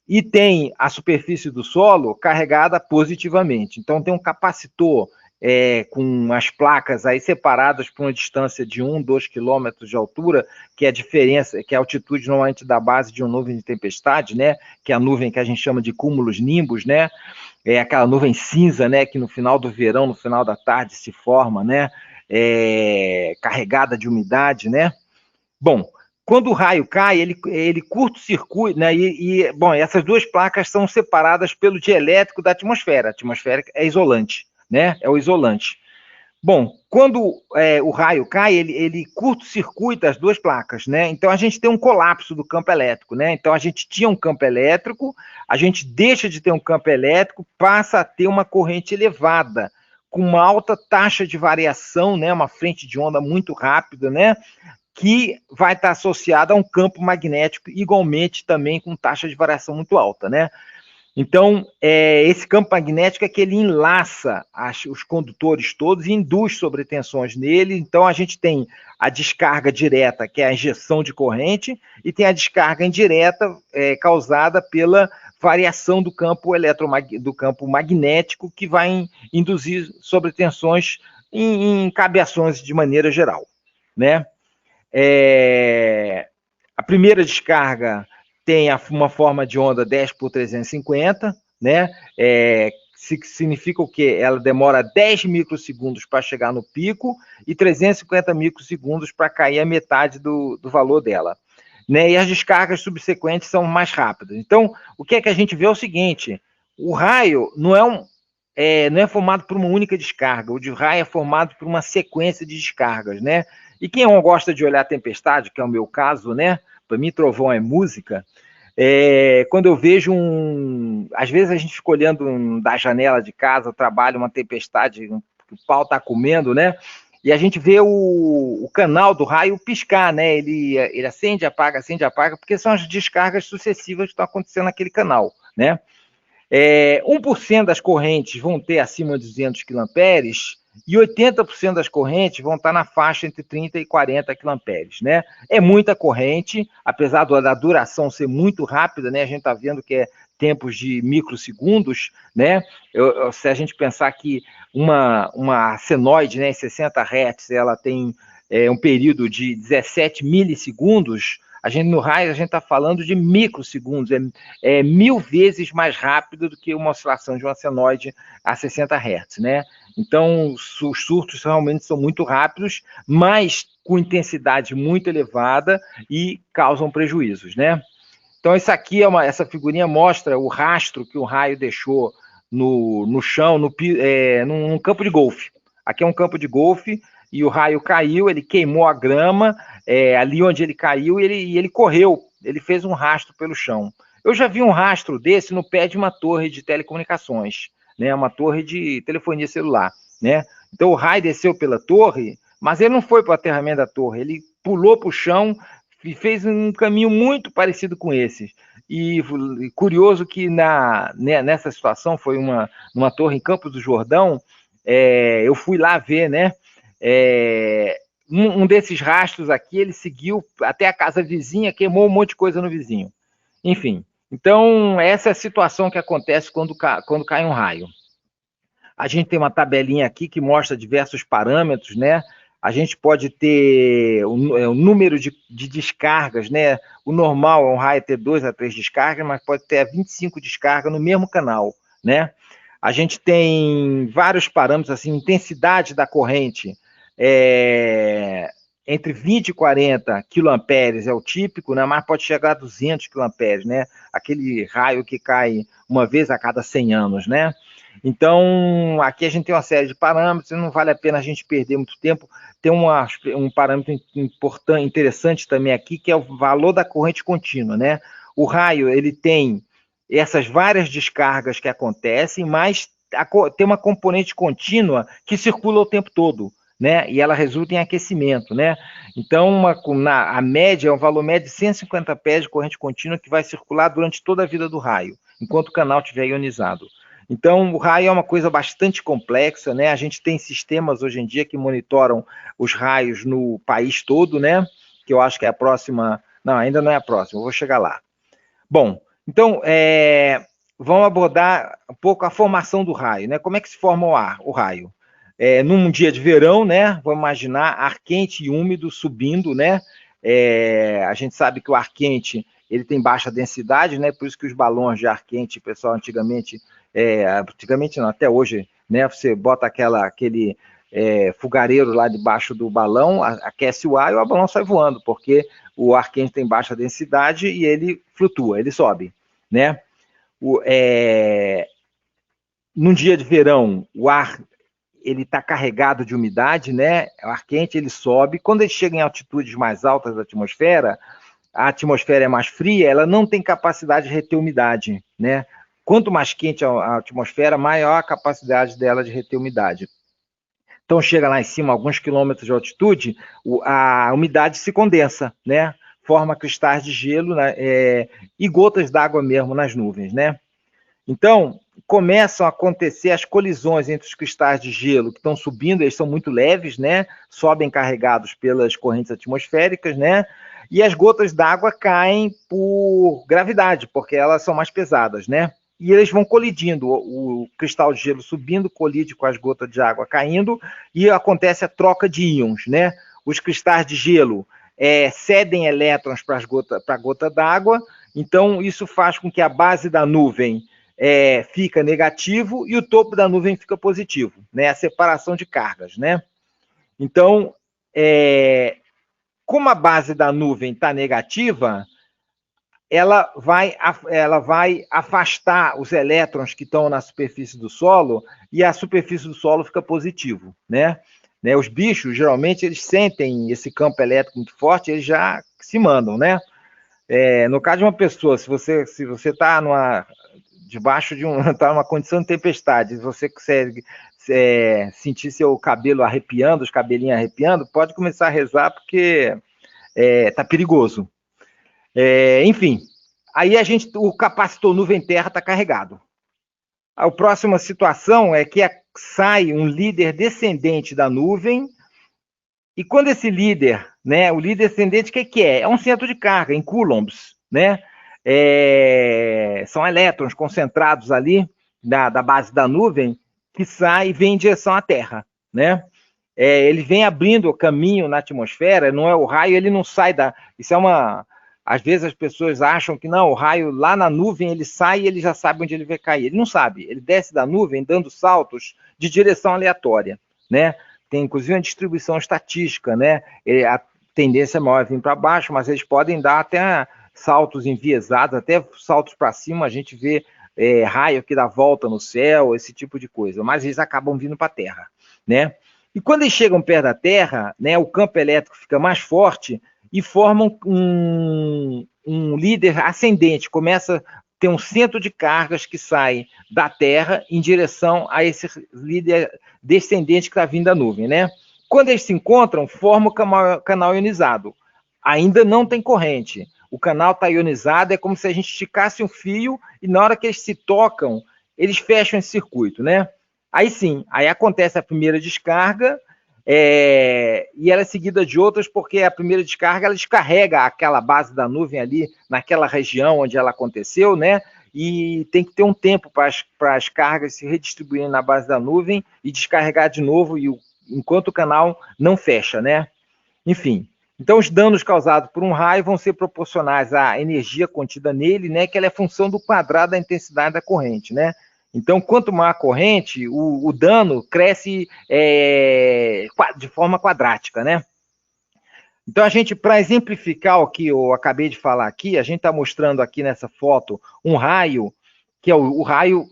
e tem a superfície do solo carregada positivamente. Então tem um capacitor com as placas aí separadas por uma distância de 1, 2 quilômetros de altura, que é a diferença, que é a altitude normalmente da base de uma nuvem de tempestade, né? Que é a nuvem que a gente chama de cúmulos nimbus, né? É aquela nuvem cinza, né? Que no final do verão, no final da tarde se forma, né? Carregada de umidade, né? Bom, quando o raio cai, ele curto-circuita, né? Bom, essas duas placas são separadas pelo dielétrico da atmosfera. A atmosfera é isolante, né? É o isolante. Bom, quando o raio cai, ele curto-circuita as duas placas, né? Então a gente tem um colapso do campo elétrico, né? Então a gente tinha um campo elétrico, a gente deixa de ter um campo elétrico, passa a ter uma corrente elevada, com uma alta taxa de variação, né? Uma frente de onda muito rápida, né? Que vai estar associada a um campo magnético igualmente também com taxa de variação muito alta, né? Então, esse campo magnético é que ele enlaça os condutores todos e induz sobretensões nele. Então, a gente tem a descarga direta, que é a injeção de corrente, e tem a descarga indireta, causada pela variação do campo magnético, que vai induzir sobretensões em cabeações de maneira geral, né? A primeira descarga tem uma forma de onda 10 por 350, né? Significa o quê? Ela demora 10 microsegundos para chegar no pico e 350 microsegundos para cair a metade do valor dela, né? E as descargas subsequentes são mais rápidas. Então, o que é que a gente vê é o seguinte: o raio não é formado por uma única descarga, o de raio é formado por uma sequência de descargas, né? E quem não gosta de olhar a tempestade, que é o meu caso, né? Para mim, trovão é música. Quando eu vejo às vezes a gente fica olhando da janela de casa, trabalha uma tempestade, o pau está comendo, né? E a gente vê o canal do raio piscar, né? Ele acende, apaga, porque são as descargas sucessivas que estão acontecendo naquele canal, né? 1% das correntes vão ter acima de 200 kA e 80% das correntes vão estar na faixa entre 30 e 40 kA, né? É muita corrente, apesar da duração ser muito rápida, né? A gente está vendo que tempos de microsegundos, né? Se a gente pensar que uma senoide, né, em 60 Hz, ela tem um período de 17 milissegundos, no raio a gente está falando de microsegundos, é 1000 vezes mais rápido do que uma oscilação de uma senoide a 60 Hz, né? Então, os surtos realmente são muito rápidos, mas com intensidade muito elevada e causam prejuízos, né? Então, essa figurinha mostra o rastro que o raio deixou no chão, num campo de golfe. Aqui é um campo de golfe e o raio caiu, ele queimou a grama ali onde ele caiu e ele correu, ele fez um rastro pelo chão. Eu já vi um rastro desse no pé de uma torre de telecomunicações, né, uma torre de telefonia celular, né? Então o raio desceu pela torre, mas ele não foi para o aterramento da torre, ele pulou para o chão e fez um caminho muito parecido com esse. E curioso que nessa situação, foi numa torre em Campos do Jordão, eu fui lá ver, né? Um desses rastros aqui, ele seguiu até a casa vizinha, queimou um monte de coisa no vizinho. Enfim, então essa é a situação que acontece quando cai um raio. A gente tem uma tabelinha aqui que mostra diversos parâmetros, né? A gente pode ter o número de descargas, né? O normal é um raio ter 2 a 3 descargas, mas pode ter 25 descargas no mesmo canal, né? A gente tem vários parâmetros, assim, intensidade da corrente, entre 20 e 40 quilomperes é o típico, né? Mas pode chegar a 200 quilomperes, né? Aquele raio que cai uma vez a cada 100 anos, né? Então, aqui a gente tem uma série de parâmetros, não vale a pena a gente perder muito tempo. Tem um parâmetro importante, interessante também aqui, que é o valor da corrente contínua, né? O raio, ele tem essas várias descargas que acontecem, mas tem uma componente contínua que circula o tempo todo, né? E ela resulta em aquecimento, né? Então, a média é um valor médio de 150 pés de corrente contínua que vai circular durante toda a vida do raio, enquanto o canal estiver ionizado. Então, o raio é uma coisa bastante complexa, né? A gente tem sistemas hoje em dia que monitoram os raios no país todo, né? Que eu acho que é a próxima... Não, ainda não é a próxima, eu vou chegar lá. Bom, então, vamos abordar um pouco a formação do raio, né? Como é que se forma o raio? Num dia de verão, né? Vamos imaginar ar quente e úmido subindo, né? A gente sabe que o ar quente, ele tem baixa densidade, né? Por isso que os balões de ar quente, pessoal, antigamente não, até hoje, né? Você bota aquele fogareiro lá debaixo do balão, aquece o ar e o balão sai voando, porque o ar quente tem baixa densidade e ele flutua, ele sobe, né? Num dia de verão, o ar ele está carregado de umidade, né? O ar quente ele sobe. Quando ele chega em altitudes mais altas da atmosfera, a atmosfera é mais fria, ela não tem capacidade de reter umidade, né? Quanto mais quente a atmosfera, maior a capacidade dela de reter umidade. Então, chega lá em cima, alguns quilômetros de altitude, a umidade se condensa, né? Forma cristais de gelo, né? E gotas d'água mesmo nas nuvens, né? Então, começam a acontecer as colisões entre os cristais de gelo que estão subindo, eles são muito leves, né? Sobem carregados pelas correntes atmosféricas, né? E as gotas d'água caem por gravidade, porque elas são mais pesadas, né? E eles vão colidindo, o cristal de gelo subindo, colide com as gotas de água caindo, e acontece a troca de íons, né? Os cristais de gelo cedem elétrons para a gota d'água, então isso faz com que a base da nuvem fica negativo e o topo da nuvem fica positivo, né? A separação de cargas, né? Então, como a base da nuvem está negativa, ela vai afastar os elétrons que estão na superfície do solo e a superfície do solo fica positivo, né? Os bichos, geralmente, eles sentem esse campo elétrico muito forte, eles já se mandam, né? No caso de uma pessoa, se você está debaixo está numa condição de tempestade, você consegue sentir seu cabelo arrepiando, os cabelinhos arrepiando, pode começar a rezar porque está perigoso. Enfim, aí o capacitor nuvem-terra está carregado. A próxima situação é que sai um líder descendente da nuvem, e quando esse líder, né, o líder descendente, o que é? É um centro de carga, em coulombs, né? são elétrons concentrados ali da base da nuvem que sai e vem em direção à Terra, né? Ele vem abrindo o caminho na atmosfera, não é o raio, ele não sai da... Isso é uma... Às vezes as pessoas acham que não, o raio lá na nuvem ele sai e ele já sabe onde ele vai cair. Ele não sabe, ele desce da nuvem dando saltos de direção aleatória, né? Tem inclusive uma distribuição estatística, né? A tendência maior é vir para baixo, mas eles podem dar até saltos enviesados, até saltos para cima, a gente vê raio que dá volta no céu, esse tipo de coisa, mas eles acabam vindo para a Terra, né? E quando eles chegam perto da Terra, né, o campo elétrico fica mais forte e formam um líder ascendente, começa a ter um centro de cargas que sai da Terra em direção a esse líder descendente que está vindo da nuvem, né? Quando eles se encontram, forma o canal ionizado. Ainda não tem corrente. O canal está ionizado, é como se a gente esticasse um fio e na hora que eles se tocam, eles fecham esse circuito, né? Aí sim, aí acontece a primeira descarga, e ela é seguida de outras, porque a primeira descarga ela descarrega aquela base da nuvem ali, naquela região onde ela aconteceu, né? E tem que ter um tempo para as cargas se redistribuírem na base da nuvem e descarregar de novo, enquanto o canal não fecha, né? Enfim, então os danos causados por um raio vão ser proporcionais à energia contida nele, né? Que ela é função do quadrado da intensidade da corrente, né? Então, quanto maior a corrente, o dano cresce de forma quadrática, né? Então, a gente, para exemplificar o que eu acabei de falar aqui, a gente está mostrando aqui nessa foto um raio, que é o raio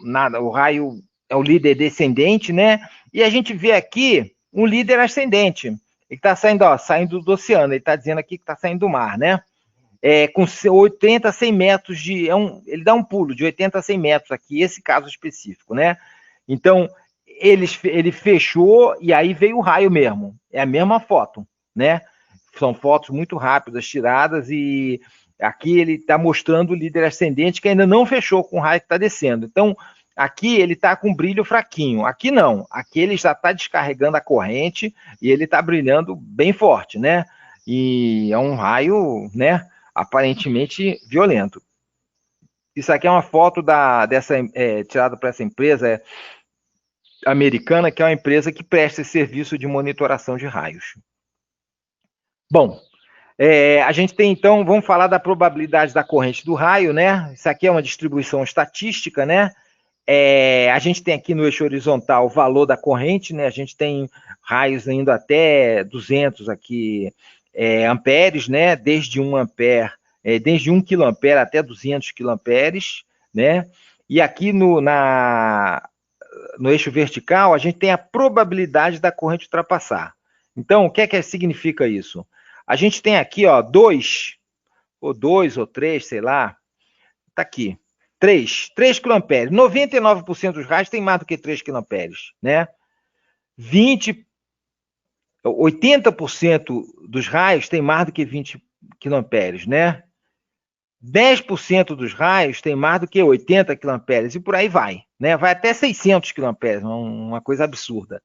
é o líder descendente, né? E a gente vê aqui um líder ascendente. Ele está saindo do oceano, ele está dizendo aqui que está saindo do mar, né? Com 80 a 100 metros de... ele dá um pulo de 80 a 100 metros aqui, esse caso específico, né? Então, ele fechou e aí veio o raio mesmo. É a mesma foto, né? São fotos muito rápidas, tiradas, e aqui ele está mostrando o líder ascendente que ainda não fechou com o raio que está descendo. Então, aqui ele está com brilho fraquinho. Aqui não. Aqui ele já está descarregando a corrente e ele está brilhando bem forte, né? E é um raio, né? Aparentemente violento. Isso aqui é uma foto tirada para essa empresa americana, que é uma empresa que presta esse serviço de monitoração de raios. Bom, a gente tem, então, vamos falar da probabilidade da corrente do raio, né? Isso aqui é uma distribuição estatística, né? A gente tem aqui no eixo horizontal o valor da corrente, né? A gente tem raios indo até 200 aqui, amperes, né? Desde 1 ampere, desde 1 quiloampere até 200 quiloamperes, né? E aqui no eixo vertical, a gente tem a probabilidade da corrente ultrapassar. Então, o que é que significa isso? A gente tem aqui, ó, 2 ou 3, sei lá, tá aqui, 3 quiloamperes. 99% dos raios tem mais do que 3 quiloamperes, né? 80% dos raios tem mais do que 20 quiloamperes, né? 10% dos raios tem mais do que 80 quiloamperes, e por aí vai, né? Vai até 600 quiloamperes, uma coisa absurda.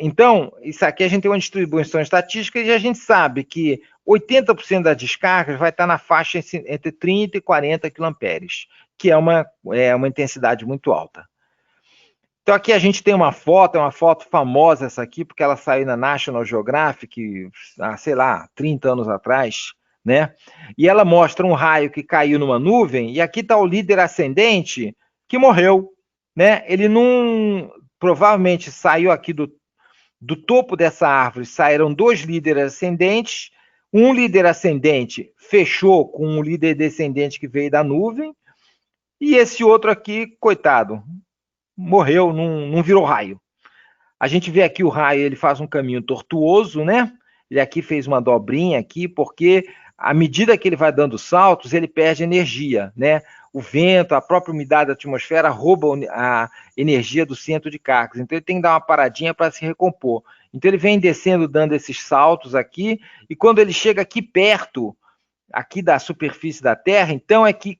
Então, isso aqui a gente tem uma distribuição estatística e a gente sabe que 80% das descargas vai estar na faixa entre 30 e 40 quiloamperes, que é uma intensidade muito alta. Então, aqui a gente tem uma foto famosa essa aqui, porque ela saiu na National Geographic, sei lá, 30 anos atrás, né? E ela mostra um raio que caiu numa nuvem, e aqui está o líder ascendente que morreu, né? Ele não... Provavelmente saiu aqui do topo dessa árvore, saíram 2 líderes ascendentes, um líder ascendente fechou com um líder descendente que veio da nuvem, e esse outro aqui, coitado, morreu, não virou raio. A gente vê aqui o raio, ele faz um caminho tortuoso, né? Ele aqui fez uma dobrinha aqui, porque à medida que ele vai dando saltos, ele perde energia, né? O vento, a própria umidade da atmosfera rouba a energia do centro de cargas. Então, ele tem que dar uma paradinha para se recompor. Então, ele vem descendo, dando esses saltos aqui, e quando ele chega aqui perto, aqui da superfície da Terra, então é que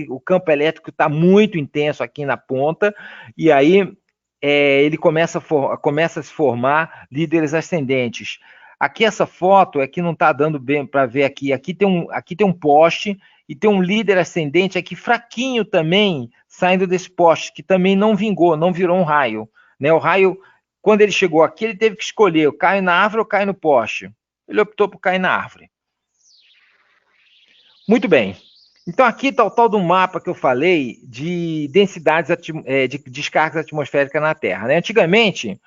o campo elétrico está muito intenso aqui na ponta, e aí ele começa a se formar líderes ascendentes. Aqui essa foto é que não está dando bem para ver aqui. Aqui tem um poste e tem um líder ascendente aqui fraquinho também, saindo desse poste, que também não vingou, não virou um raio. Né? O raio, quando ele chegou aqui, ele teve que escolher, eu caio na árvore ou caio no poste. Ele optou por cair na árvore. Muito bem. Então, aqui está o tal do mapa que eu falei de densidades, de descargas atmosféricas na Terra. Né? Antigamente,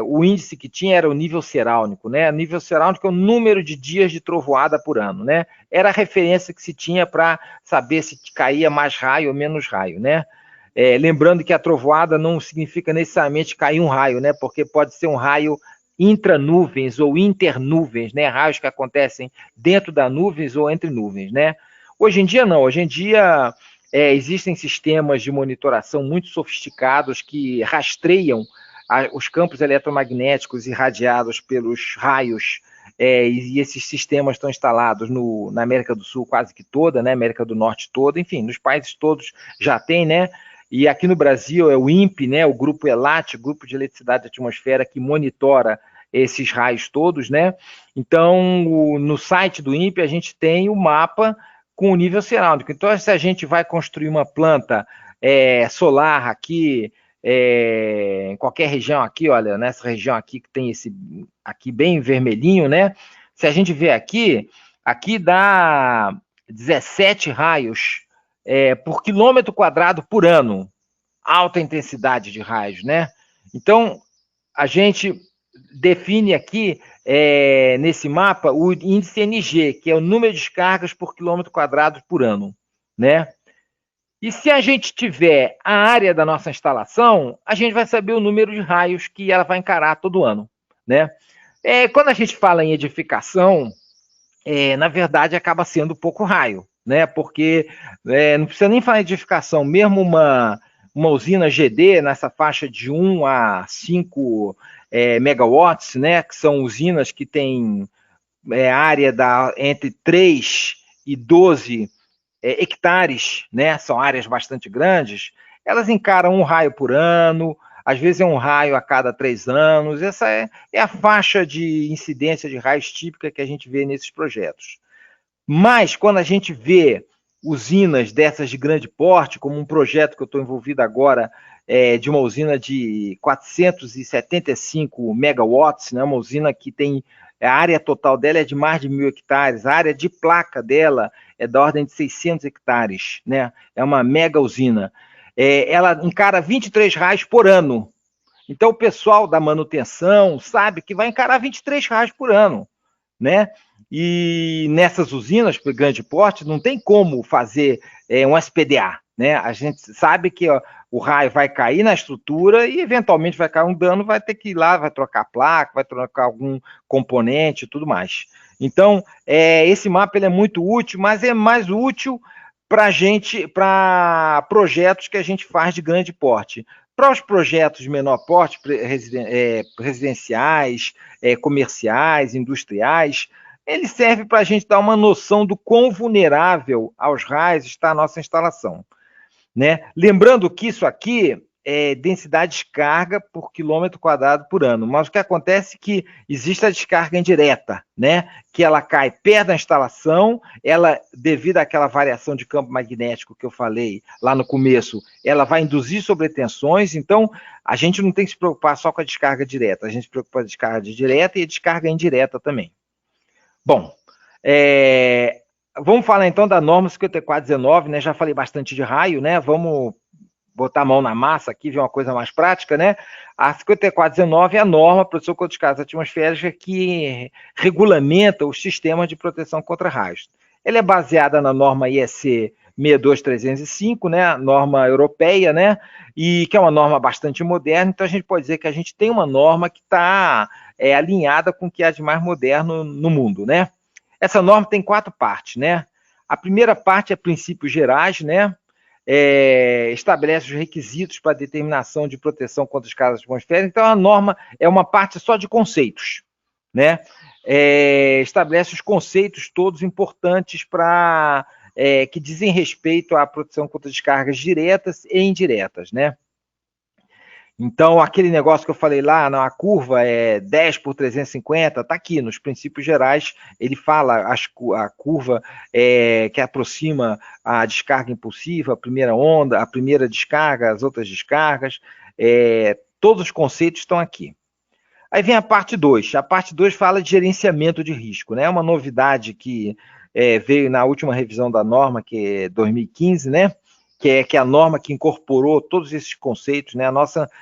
o índice que tinha era o nível cerâmico. Né? O nível cerâmico é o número de dias de trovoada por ano. Né? Era a referência que se tinha para saber se caía mais raio ou menos raio. Né? Lembrando que a trovoada não significa necessariamente cair um raio, né? Porque pode ser um raio intranuvens ou internuvens, né? Raios que acontecem dentro das nuvens ou entre nuvens, né? Hoje em dia não, hoje em dia existem sistemas de monitoração muito sofisticados que rastreiam os campos eletromagnéticos irradiados pelos raios, e esses sistemas estão instalados na América do Sul quase que toda, né? América do Norte toda, enfim, nos países todos já tem, né? E aqui no Brasil é o INPE, né? O Grupo ELAT, Grupo de Eletricidade da Atmosfera, que monitora esses raios todos, né? Então, no site do INPE a gente tem o mapa com o nível cerâmico. Então, se a gente vai construir uma planta solar aqui, em qualquer região aqui, olha, nessa região aqui que tem esse aqui bem vermelhinho, né? Se a gente vê aqui dá 17 raios por quilômetro quadrado por ano. Alta intensidade de raios, né? Então, a gente define aqui, nesse mapa, o índice NG, que é o número de descargas por quilômetro quadrado por ano, né? E se a gente tiver a área da nossa instalação, a gente vai saber o número de raios que ela vai encarar todo ano, né? Quando a gente fala em edificação, na verdade, acaba sendo pouco raio, né? Porque não precisa nem falar em edificação, mesmo uma usina GD nessa faixa de 1 a 5 megawatts, né? Que são usinas que têm área entre 3 e 12 hectares, né? São áreas bastante grandes, elas encaram um raio por ano, às vezes é um raio a cada 3 anos. Essa é a faixa de incidência de raios típica que a gente vê nesses projetos. Mas, quando a gente vê usinas dessas de grande porte, como um projeto que eu estou envolvido agora, de uma usina de 475 megawatts, né, uma usina que tem, a área total dela é de mais de 1.000 hectares, a área de placa dela é da ordem de 600 hectares, né, é uma mega usina. Ela encara 23 raios por ano. Então, o pessoal da manutenção sabe que vai encarar 23 raios por ano, né? E nessas usinas de grande porte não tem como fazer um SPDA, né? A gente sabe que o raio vai cair na estrutura e eventualmente vai cair um dano, vai ter que ir lá, vai trocar placa, vai trocar algum componente e tudo mais. Então, esse mapa ele é muito útil, mas é mais útil para projetos que a gente faz de grande porte. Para os projetos de menor porte, residenciais, comerciais, industriais, ele serve para a gente dar uma noção do quão vulnerável aos raios está a nossa instalação, né? Lembrando que isso aqui é densidade de descarga por quilômetro quadrado por ano, mas o que acontece é que existe a descarga indireta, né? Que ela cai perto da instalação, ela, devido àquela variação de campo magnético que eu falei lá no começo, ela vai induzir sobretensões. Então a gente não tem que se preocupar só com a descarga direta, a gente se preocupa com a descarga direta e a descarga indireta também. Bom, vamos falar então da norma 5419, né? Já falei bastante de raio, né? Vamos botar a mão na massa aqui, ver uma coisa mais prática, né? A 5419 é a norma para o proteção contra descargas atmosféricas que regulamenta os sistemas de proteção contra raios. Ela é baseada na norma IEC 62305, né? Norma europeia, né? E que é uma norma bastante moderna. Então a gente pode dizer que a gente tem uma norma que está alinhada com o que há de mais moderno no mundo, né? Essa norma tem 4 partes, né? A primeira parte é princípios gerais, né? Estabelece os requisitos para determinação de proteção contra as descargas atmosféricas. Então, a norma é uma parte só de conceitos, né? Estabelece os conceitos todos importantes para que dizem respeito à proteção contra descargas diretas e indiretas, né? Então, aquele negócio que eu falei lá, não, a curva é 10 por 350, está aqui, nos princípios gerais, ele fala a curva que aproxima a descarga impulsiva, a primeira onda, a primeira descarga, as outras descargas, todos os conceitos estão aqui. Aí vem a parte 2. A parte 2 fala de gerenciamento de risco, né? É uma novidade que veio na última revisão da norma, que é 2015, né? Que é a norma que incorporou todos esses conceitos, né?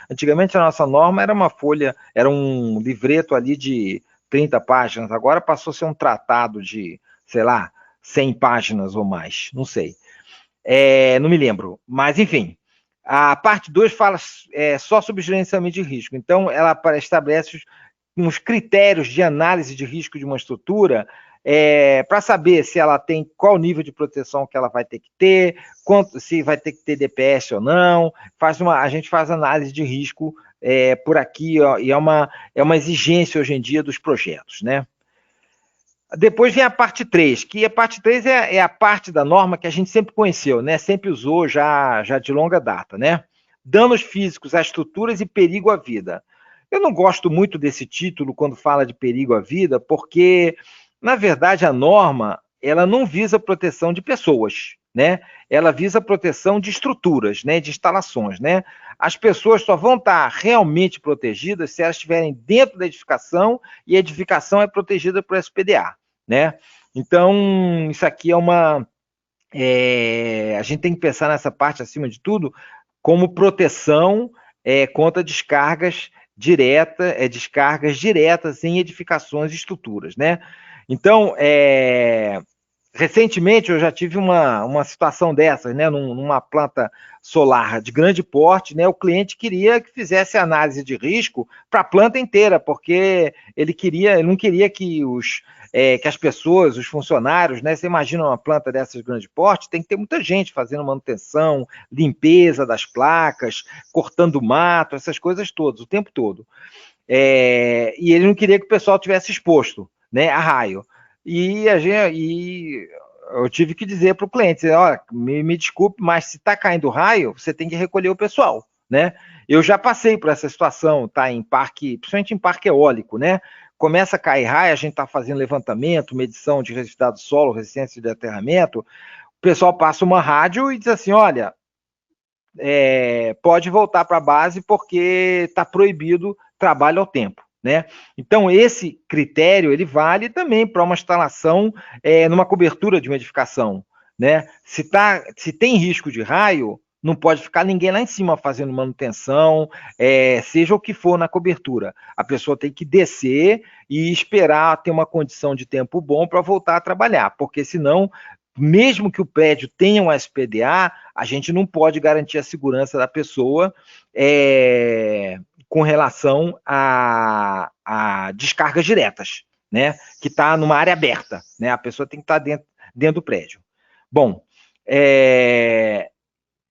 Antigamente a nossa norma era uma folha, era um livreto ali de 30 páginas, agora passou a ser um tratado de, sei lá, 100 páginas ou mais, não sei. Não me lembro, mas enfim. A parte 2 fala só sobre gerenciamento de risco. Então, ela estabelece uns critérios de análise de risco de uma estrutura para saber se ela tem qual nível de proteção que ela vai ter que ter, se vai ter que ter DPS ou não. A gente faz análise de risco por aqui, ó, e é uma exigência hoje em dia dos projetos, né? Depois vem a parte 3, que a parte 3 é a parte da norma que a gente sempre conheceu, né? Sempre usou já de longa data, né? Danos físicos a estruturas e perigo à vida. Eu não gosto muito desse título quando fala de perigo à vida, porque, na verdade, a norma ela não visa proteção de pessoas, né? Ela visa proteção de estruturas, né? De instalações, né? As pessoas só vão estar realmente protegidas se elas estiverem dentro da edificação e a edificação é protegida por SPDA, né? Então, isso aqui a gente tem que pensar nessa parte, acima de tudo, como proteção contra descargas diretas em edificações e estruturas, né? Então, recentemente eu já tive uma situação dessas, né? Numa planta solar de grande porte, né? O cliente queria que fizesse análise de risco para a planta inteira, porque ele não queria que as pessoas, os funcionários, né? Você imagina uma planta dessas de grande porte, tem que ter muita gente fazendo manutenção, limpeza das placas, cortando mato, essas coisas todas, o tempo todo. E ele não queria que o pessoal tivesse exposto, né, a raio. E eu tive que dizer para o cliente, olha, me desculpe, mas se está caindo raio, você tem que recolher o pessoal, né? Eu já passei por essa situação, tá, em parque, principalmente em parque eólico, né? Começa a cair raio, a gente está fazendo levantamento, medição de resistividade do solo, resistência de aterramento, o pessoal passa uma rádio e diz assim, olha, pode voltar para a base porque está proibido trabalho ao tempo, né? Então, esse critério, ele vale também para uma instalação numa cobertura de uma edificação, né? Se tem risco de raio, não pode ficar ninguém lá em cima fazendo manutenção, seja o que for na cobertura. A pessoa tem que descer e esperar ter uma condição de tempo bom para voltar a trabalhar, porque senão, mesmo que o prédio tenha um SPDA, a gente não pode garantir a segurança da pessoa com relação a descargas diretas, né? Que está numa área aberta, né? A pessoa tem que estar dentro do prédio. Bom,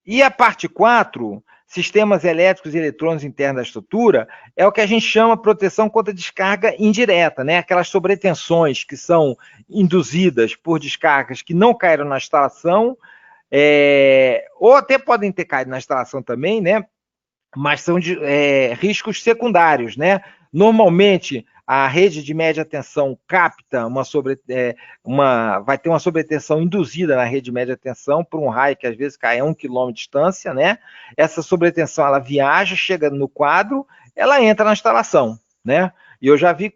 e a parte 4, sistemas elétricos e eletrônicos internos da estrutura, é o que a gente chama proteção contra descarga indireta, né? Aquelas sobretensões que são induzidas por descargas que não caíram na instalação, ou até podem ter caído na instalação também, né? Mas são riscos secundários, né? Normalmente, a rede de média tensão capta vai ter uma sobretensão induzida na rede de média tensão por um raio que às vezes cai a 1 km de distância, né? Essa sobretensão, ela viaja, chega no quadro, ela entra na instalação, né? E eu já vi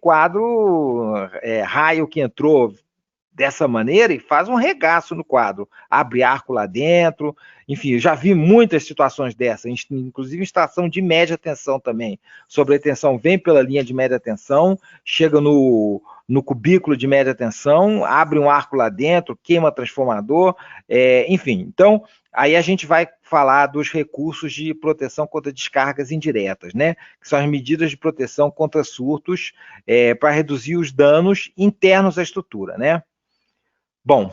raio que entrou dessa maneira e faz um regaço no quadro, abre arco lá dentro, enfim, eu já vi muitas situações dessas, inclusive instalação de média tensão também, sobretensão vem pela linha de média tensão, chega no cubículo de média tensão, abre um arco lá dentro, queima transformador, enfim, então, aí a gente vai falar dos recursos de proteção contra descargas indiretas, né, que são as medidas de proteção contra surtos para reduzir os danos internos à estrutura, né. Bom,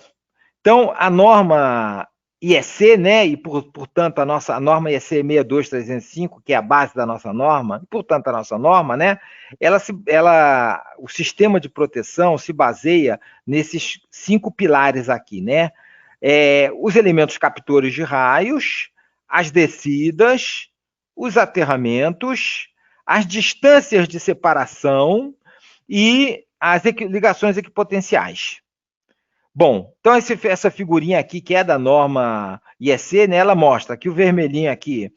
então a norma IEC, né, e portanto a norma IEC 62305, que é a base da nossa norma, portanto a nossa norma, né, o sistema de proteção se baseia nesses 5 pilares aqui, né, os elementos captores de raios, as descidas, os aterramentos, as distâncias de separação e as ligações equipotenciais. Bom, então essa figurinha aqui, que é da norma IEC, né, ela mostra que o vermelhinho aqui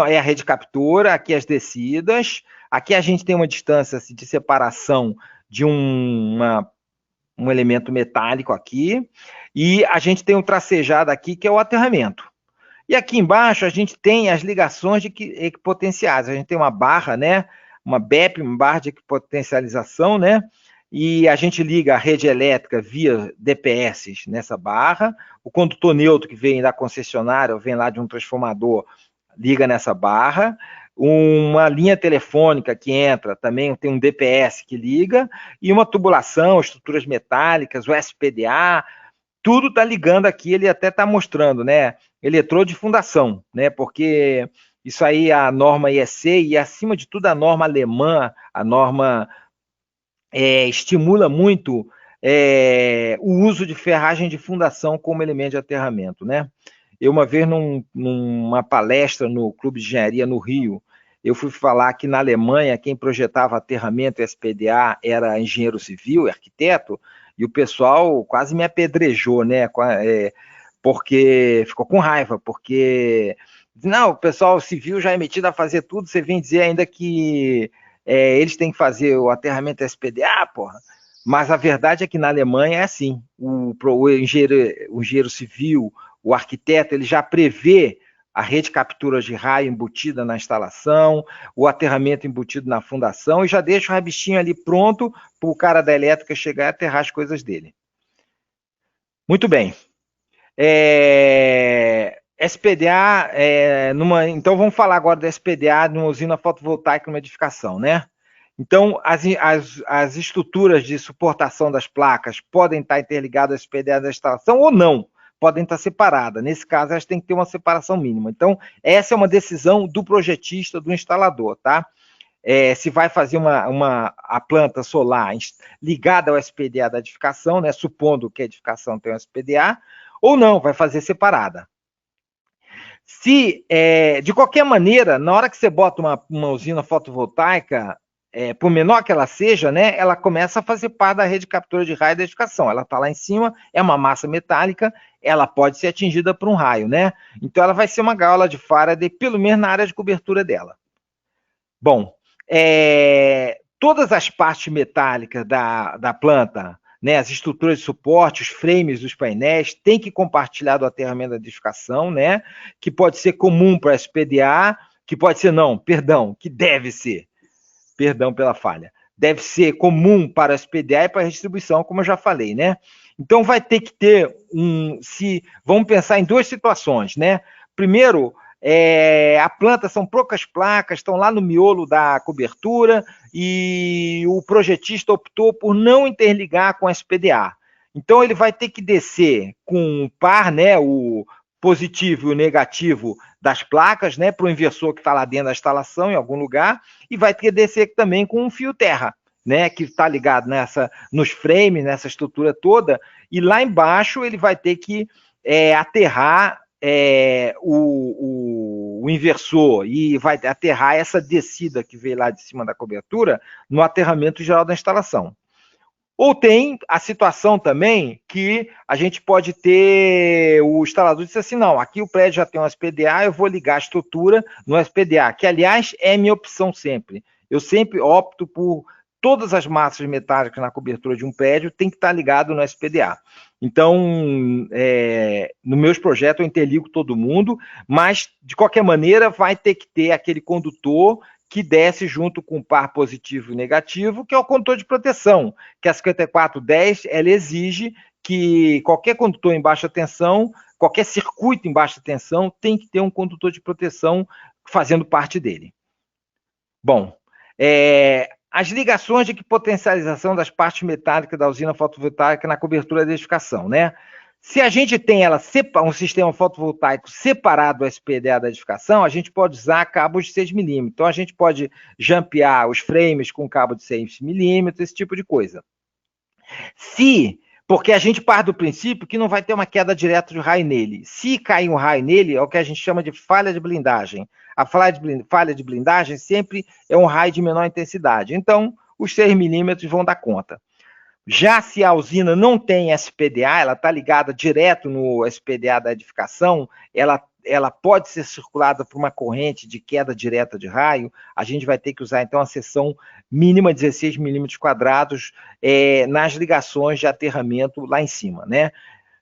é a rede captura, aqui as descidas, aqui a gente tem uma distância de separação de um elemento metálico aqui, e a gente tem um tracejado aqui, que é o aterramento. E aqui embaixo a gente tem as ligações de equipotenciais. A gente tem uma barra, né? Uma BEP, uma barra de equipotencialização, né? E a gente liga a rede elétrica via DPS nessa barra. O condutor neutro que vem da concessionária, ou vem lá de um transformador, liga nessa barra. Uma linha telefônica que entra, também tem um DPS que liga, e uma tubulação, estruturas metálicas, o SPDA, tudo está ligando aqui, ele até está mostrando, né? Eletrodo de fundação, né? Porque isso aí, a norma IEC e, acima de tudo, a norma alemã, a norma estimula muito o uso de ferragem de fundação como elemento de aterramento, né? Eu, uma vez, numa palestra no Clube de Engenharia no Rio, eu fui falar que na Alemanha quem projetava aterramento e SPDA era engenheiro civil, arquiteto, e o pessoal quase me apedrejou, né? Porque ficou com raiva, porque não, o pessoal civil já é metido a fazer tudo, você vem dizer ainda que eles têm que fazer o aterramento SPDA, porra. Mas a verdade é que na Alemanha é assim, o engenheiro civil, o arquiteto, ele já prevê a rede captura de raio embutida na instalação, o aterramento embutido na fundação, e já deixa o rabichinho ali pronto para o cara da elétrica chegar e aterrar as coisas dele. Muito bem. SPDA, então vamos falar agora da SPDA numa usina fotovoltaica numa edificação, né? Então, as estruturas de suportação das placas podem estar interligadas ao SPDA da instalação ou não, podem estar separadas. Nesse caso, elas têm que ter uma separação mínima. Então, essa é uma decisão do projetista, do instalador, tá? Se vai fazer a planta solar ligada ao SPDA da edificação, né, supondo que a edificação tem um SPDA, ou não, vai fazer separada. De qualquer maneira, na hora que você bota uma usina fotovoltaica, por menor que ela seja, né, ela começa a fazer parte da rede de captura de raio da edificação. Ela está lá em cima, é uma massa metálica, ela pode ser atingida por um raio, né? Então ela vai ser uma gaiola de Faraday, pelo menos na área de cobertura dela. Bom, todas as partes metálicas da planta, né, as estruturas de suporte, os frames dos painéis, têm que compartilhar do aterramento da edificação, né, que pode ser comum para a SPDA, que pode ser não, perdão, que deve ser, perdão pela falha, deve ser comum para a SPDA e para a distribuição, como eu já falei, né. Então vai ter que ter vamos pensar em duas situações, né. Primeiro, a planta são poucas placas, estão lá no miolo da cobertura e o projetista optou por não interligar com a SPDA. Então ele vai ter que descer com um par, né, o positivo e o negativo das placas, né, para o inversor que está lá dentro da instalação, em algum lugar, e vai ter que descer também com um fio terra, né, que está ligado nos frames, nessa estrutura toda, e lá embaixo ele vai ter que aterrar o inversor e vai aterrar essa descida que veio lá de cima da cobertura no aterramento geral da instalação. Ou tem a situação também que a gente pode ter o instalador dizer assim, não, aqui o prédio já tem um SPDA, eu vou ligar a estrutura no SPDA, que aliás é minha opção sempre. Eu sempre opto por todas as massas metálicas na cobertura de um prédio tem que estar ligado no SPDA. Então, nos meus projetos eu interligo todo mundo, mas, de qualquer maneira, vai ter que ter aquele condutor que desce junto com o par positivo e negativo, que é o condutor de proteção, que a 5410, ela exige que qualquer condutor em baixa tensão, qualquer circuito em baixa tensão, tem que ter um condutor de proteção fazendo parte dele. Bom, as ligações de potencialização das partes metálicas da usina fotovoltaica na cobertura da edificação, né? Se a gente tem um sistema fotovoltaico separado do SPDA da edificação, a gente pode usar cabos de 6 milímetros. Então, a gente pode jampear os frames com cabo de 6 milímetros, esse tipo de coisa. Se, Porque a gente parte do princípio que não vai ter uma queda direta de raio nele. Se cair um raio nele, é o que a gente chama de falha de blindagem. A falha de blindagem sempre é um raio de menor intensidade. Então, os 6 milímetros vão dar conta. Já se a usina não tem SPDA, ela está ligada direto no SPDA da edificação, ela pode ser circulada por uma corrente de queda direta de raio, a gente vai ter que usar, então, a seção mínima 16 milímetros quadrados nas ligações de aterramento lá em cima, né?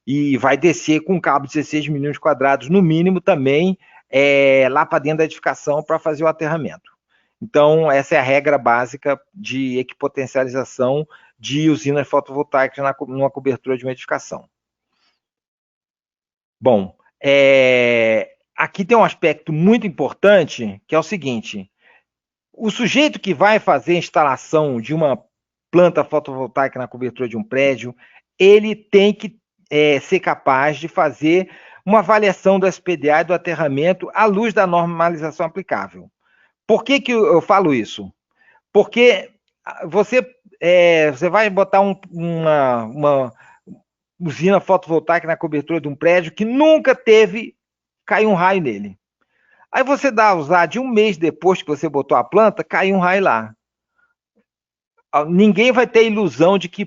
E vai descer com cabo 16 milímetros quadrados, no mínimo, também lá para dentro da edificação para fazer o aterramento. Então, essa é a regra básica de equipotencialização de usinas fotovoltaicas numa cobertura de uma edificação. Bom, aqui tem um aspecto muito importante, que é o seguinte: o sujeito que vai fazer a instalação de uma planta fotovoltaica na cobertura de um prédio, ele tem que ser capaz de fazer uma avaliação do SPDA e do aterramento à luz da normalização aplicável. Por que eu falo isso? Porque você vai botar uma usina fotovoltaica na cobertura de um prédio que nunca caiu um raio nele. Aí você dá a usar de um mês depois que você botou a planta, caiu um raio lá. Ninguém vai ter ilusão de que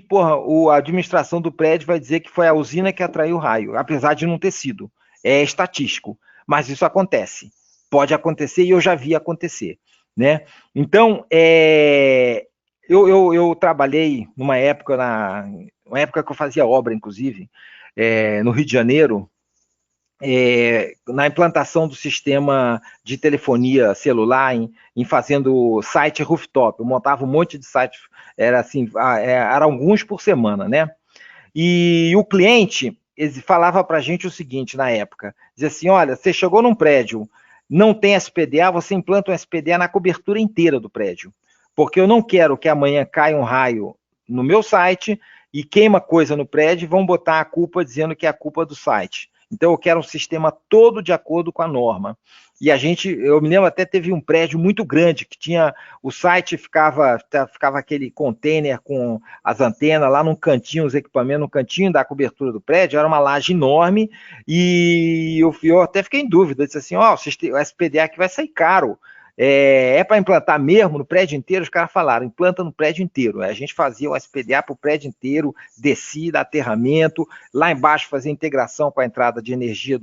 a administração do prédio vai dizer que foi a usina que atraiu o raio, apesar de não ter sido. É estatístico, mas isso acontece. Pode acontecer e eu já vi acontecer, né? Então, eu trabalhei numa época, uma época que eu fazia obra, inclusive, no Rio de Janeiro, na implantação do sistema de telefonia celular, em fazendo site rooftop. Eu montava um monte de sites, era alguns por semana, né? E o cliente falava para a gente o seguinte na época, dizia assim: olha, você chegou num prédio, não tem SPDA, você implanta um SPDA na cobertura inteira do prédio, porque eu não quero que amanhã caia um raio no meu site e queima coisa no prédio e vão botar a culpa dizendo que é a culpa do site. Então eu quero um sistema todo de acordo com a norma. E eu me lembro, até teve um prédio muito grande que tinha, o site ficava aquele container com as antenas lá num cantinho, os equipamentos no cantinho da cobertura do prédio, era uma laje enorme, e eu até fiquei em dúvida, disse assim: o SPDA aqui vai sair caro. Para implantar mesmo no prédio inteiro? Os caras falaram: implanta no prédio inteiro. A gente fazia o SPDA para o prédio inteiro, descida, aterramento, lá embaixo fazia integração com a entrada de energia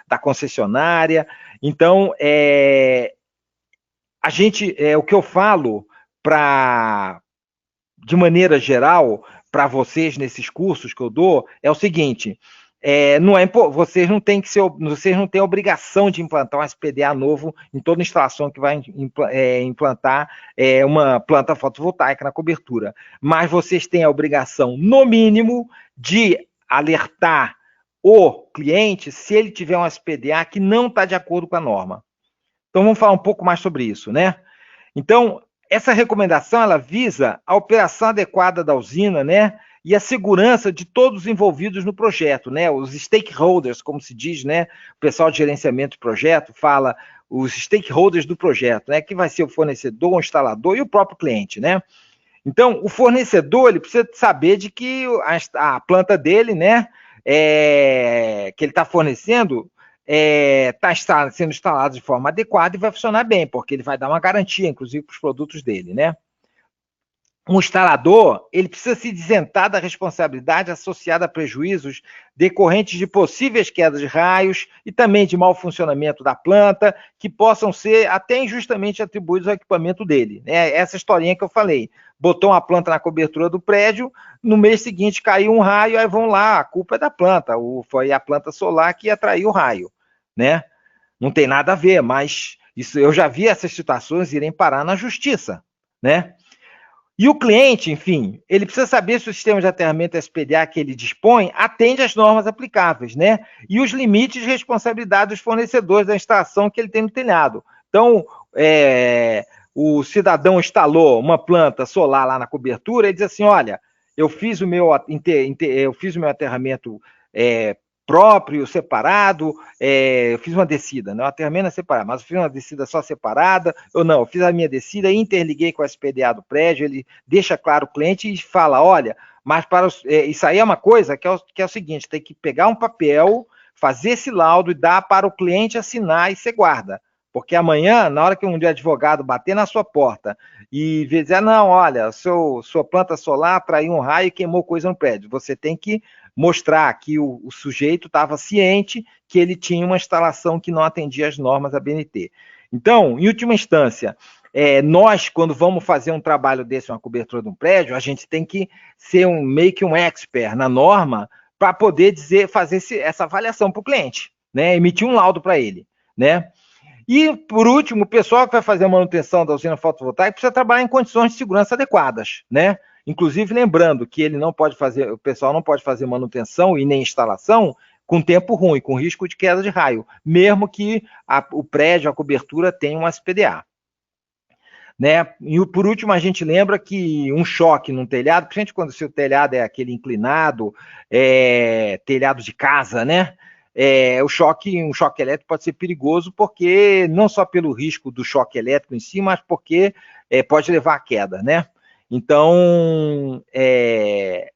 da concessionária. Então, o que eu falo de maneira geral para vocês nesses cursos que eu dou é o seguinte: vocês não têm a obrigação de implantar um SPDA novo em toda instalação que vai implantar uma planta fotovoltaica na cobertura, mas vocês têm a obrigação, no mínimo, de alertar o cliente se ele tiver um SPDA que não está de acordo com a norma. Então vamos falar um pouco mais sobre isso, né? Então, essa recomendação, ela visa a operação adequada da usina, né? E a segurança de todos os envolvidos no projeto, né? Os stakeholders, como se diz, né? O pessoal de gerenciamento do projeto fala os stakeholders do projeto, né? Que vai ser o fornecedor, o instalador e o próprio cliente, né? Então, o fornecedor, ele precisa saber de que a planta dele, né? Que ele está fornecendo, está sendo instalado de forma adequada e vai funcionar bem, porque ele vai dar uma garantia, inclusive, para os produtos dele, né? Um instalador, ele precisa se isentar da responsabilidade associada a prejuízos decorrentes de possíveis quedas de raios e também de mau funcionamento da planta, que possam ser até injustamente atribuídos ao equipamento dele. Essa historinha que eu falei. Botou uma planta na cobertura do prédio, no mês seguinte caiu um raio, aí vão lá, a culpa é da planta, foi a planta solar que atraiu o raio, né? Não tem nada a ver, mas eu já vi essas situações irem parar na justiça, né? E o cliente, enfim, ele precisa saber se o sistema de aterramento SPDA que ele dispõe atende às normas aplicáveis, né? E os limites de responsabilidade dos fornecedores da instalação que ele tem no telhado. Então, o cidadão instalou uma planta solar lá na cobertura e diz assim: olha, eu fiz o meu aterramento próprio, separado, eu fiz uma descida, não, o aterramento é separado, mas eu fiz uma descida só separada, ou não, eu fiz a minha descida, interliguei com o SPDA do prédio, ele deixa claro o cliente e fala, olha, mas para isso aí é uma coisa que é o seguinte, tem que pegar um papel, fazer esse laudo e dar para o cliente assinar e você guarda. Porque amanhã, na hora que um advogado bater na sua porta e dizer, não, olha, sua planta solar traiu um raio e queimou coisa no prédio, você tem que mostrar que o sujeito estava ciente que ele tinha uma instalação que não atendia às normas da BNT. Então, em última instância, nós, quando vamos fazer um trabalho desse, uma cobertura de um prédio, a gente tem que ser meio que um expert na norma para poder fazer essa avaliação para o cliente, né? Emitir um laudo para ele, né? E, por último, o pessoal que vai fazer a manutenção da usina fotovoltaica precisa trabalhar em condições de segurança adequadas, né? Inclusive, lembrando que o pessoal não pode fazer manutenção e nem instalação com tempo ruim, com risco de queda de raio, mesmo que o prédio, a cobertura, tenha um SPDA. Né? E, por último, a gente lembra que um choque num telhado, principalmente quando o seu telhado é aquele inclinado, telhado de casa, né? Um choque elétrico pode ser perigoso, porque não só pelo risco do choque elétrico em si, mas porque pode levar à queda, né? Então,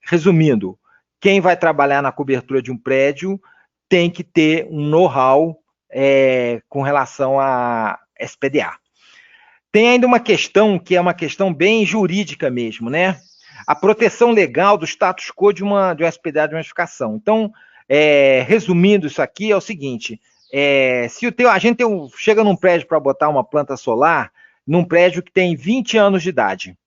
resumindo, quem vai trabalhar na cobertura de um prédio tem que ter um know-how com relação a SPDA. Tem ainda uma questão que é uma questão bem jurídica mesmo, né? A proteção legal do status quo de uma SPDA de uma edificação. Então, resumindo isso aqui, é o seguinte, se a gente chega num prédio para botar uma planta solar, num prédio que tem 20 anos de idade.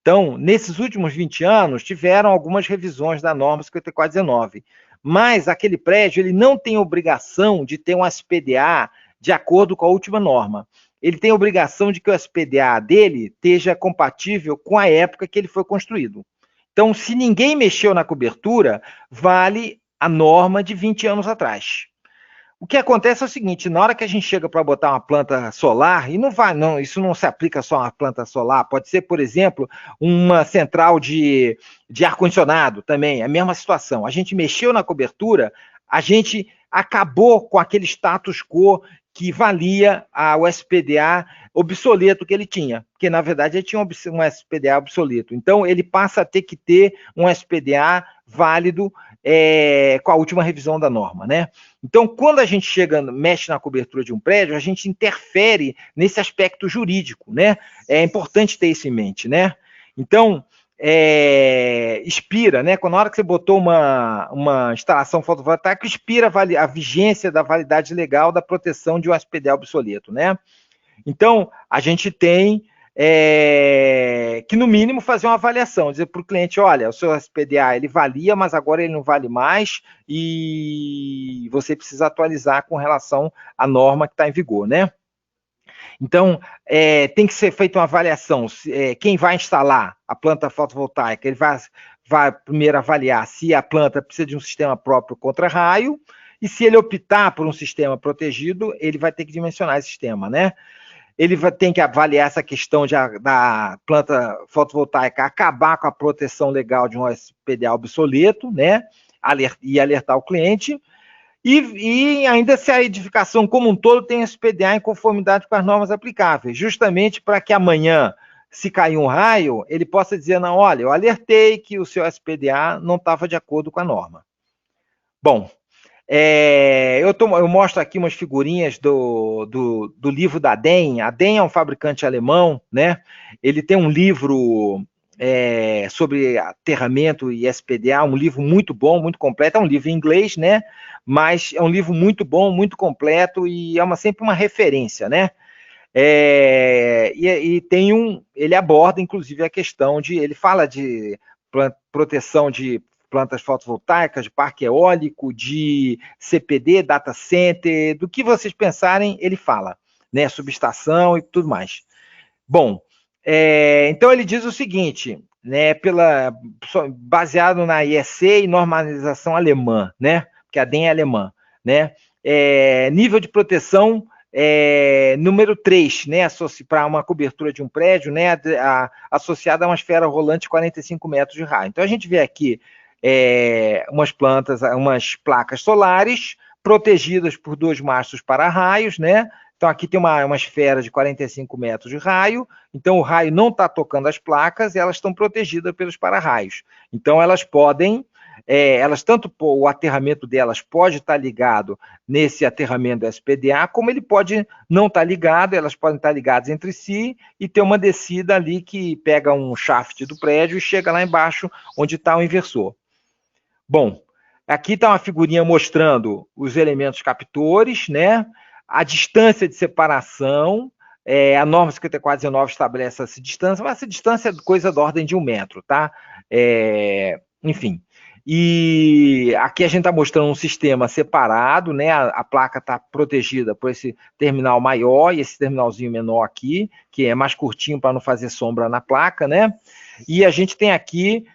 Então, nesses últimos 20 anos, tiveram algumas revisões da norma 5419, mas aquele prédio ele não tem obrigação de ter um SPDA de acordo com a última norma. Ele tem a obrigação de que o SPDA dele esteja compatível com a época que ele foi construído. Então, se ninguém mexeu na cobertura, vale a norma de 20 anos atrás. O que acontece é o seguinte, na hora que a gente chega para botar uma planta solar, e isso não se aplica só a uma planta solar, pode ser, por exemplo, uma central de ar-condicionado também, é a mesma situação. A gente mexeu na cobertura, a gente acabou com aquele status quo que valia o SPDA obsoleto que ele tinha, porque na verdade ele tinha um SPDA obsoleto. Então ele passa a ter que ter um SPDA válido com a última revisão da norma, né? Então, quando a gente mexe na cobertura de um prédio, a gente interfere nesse aspecto jurídico, né? É importante ter isso em mente, né? Então, expira, né? Na hora que você botou uma instalação fotovoltaica, expira a vigência da validade legal da proteção de um SPDA obsoleto, né? Então, a gente tem que, no mínimo, fazer uma avaliação, dizer para o cliente, olha, o seu SPDA, ele valia, mas agora ele não vale mais e você precisa atualizar com relação à norma que está em vigor, né? Então, tem que ser feita uma avaliação. Quem vai instalar a planta fotovoltaica, ele vai primeiro avaliar se a planta precisa de um sistema próprio contra raio, e se ele optar por um sistema protegido, ele vai ter que dimensionar esse sistema, né? Ele tem que avaliar essa questão da planta fotovoltaica acabar com a proteção legal de um SPDA obsoleto, né? E alertar o cliente. E ainda se a edificação como um todo tem SPDA em conformidade com as normas aplicáveis, justamente para que amanhã, se cair um raio, ele possa dizer, não, olha, eu alertei que o seu SPDA não estava de acordo com a norma. Bom, eu mostro aqui umas figurinhas do livro da DEM. A DEM é um fabricante alemão, né? Ele tem um livro sobre aterramento e SPDA, um livro muito bom, muito completo. É um livro em inglês, né? Mas é um livro muito bom, muito completo e é sempre uma referência, né? Ele aborda, inclusive, a questão ele fala de proteção de plantas fotovoltaicas, de parque eólico, de CPD, data center, do que vocês pensarem, ele fala, né? Subestação e tudo mais. Bom, então ele diz o seguinte, né? Baseado na IEC e normalização alemã, né? Porque a DEM é alemã, né? Nível de proteção número 3, né? Para uma cobertura de um prédio, né? Associada a uma esfera rolante de 45 metros de raio. Então a gente vê aqui umas placas solares protegidas por 2 mastros para-raios, né? Então, aqui tem uma esfera de 45 metros de raio, então o raio não está tocando as placas, e elas estão protegidas pelos para-raios. Então, elas podem, o aterramento delas pode estar ligado nesse aterramento do SPDA, como ele pode não estar ligado, elas podem estar ligadas entre si e ter uma descida ali que pega um shaft do prédio e chega lá embaixo, onde está o inversor. Bom, aqui está uma figurinha mostrando os elementos captores, né? A distância de separação, a norma 5419 estabelece essa distância, mas essa distância é coisa da ordem de 1 metro, tá? Enfim. E aqui a gente está mostrando um sistema separado, né? A placa está protegida por esse terminal maior e esse terminalzinho menor aqui, que é mais curtinho para não fazer sombra na placa, né? E a gente tem aqui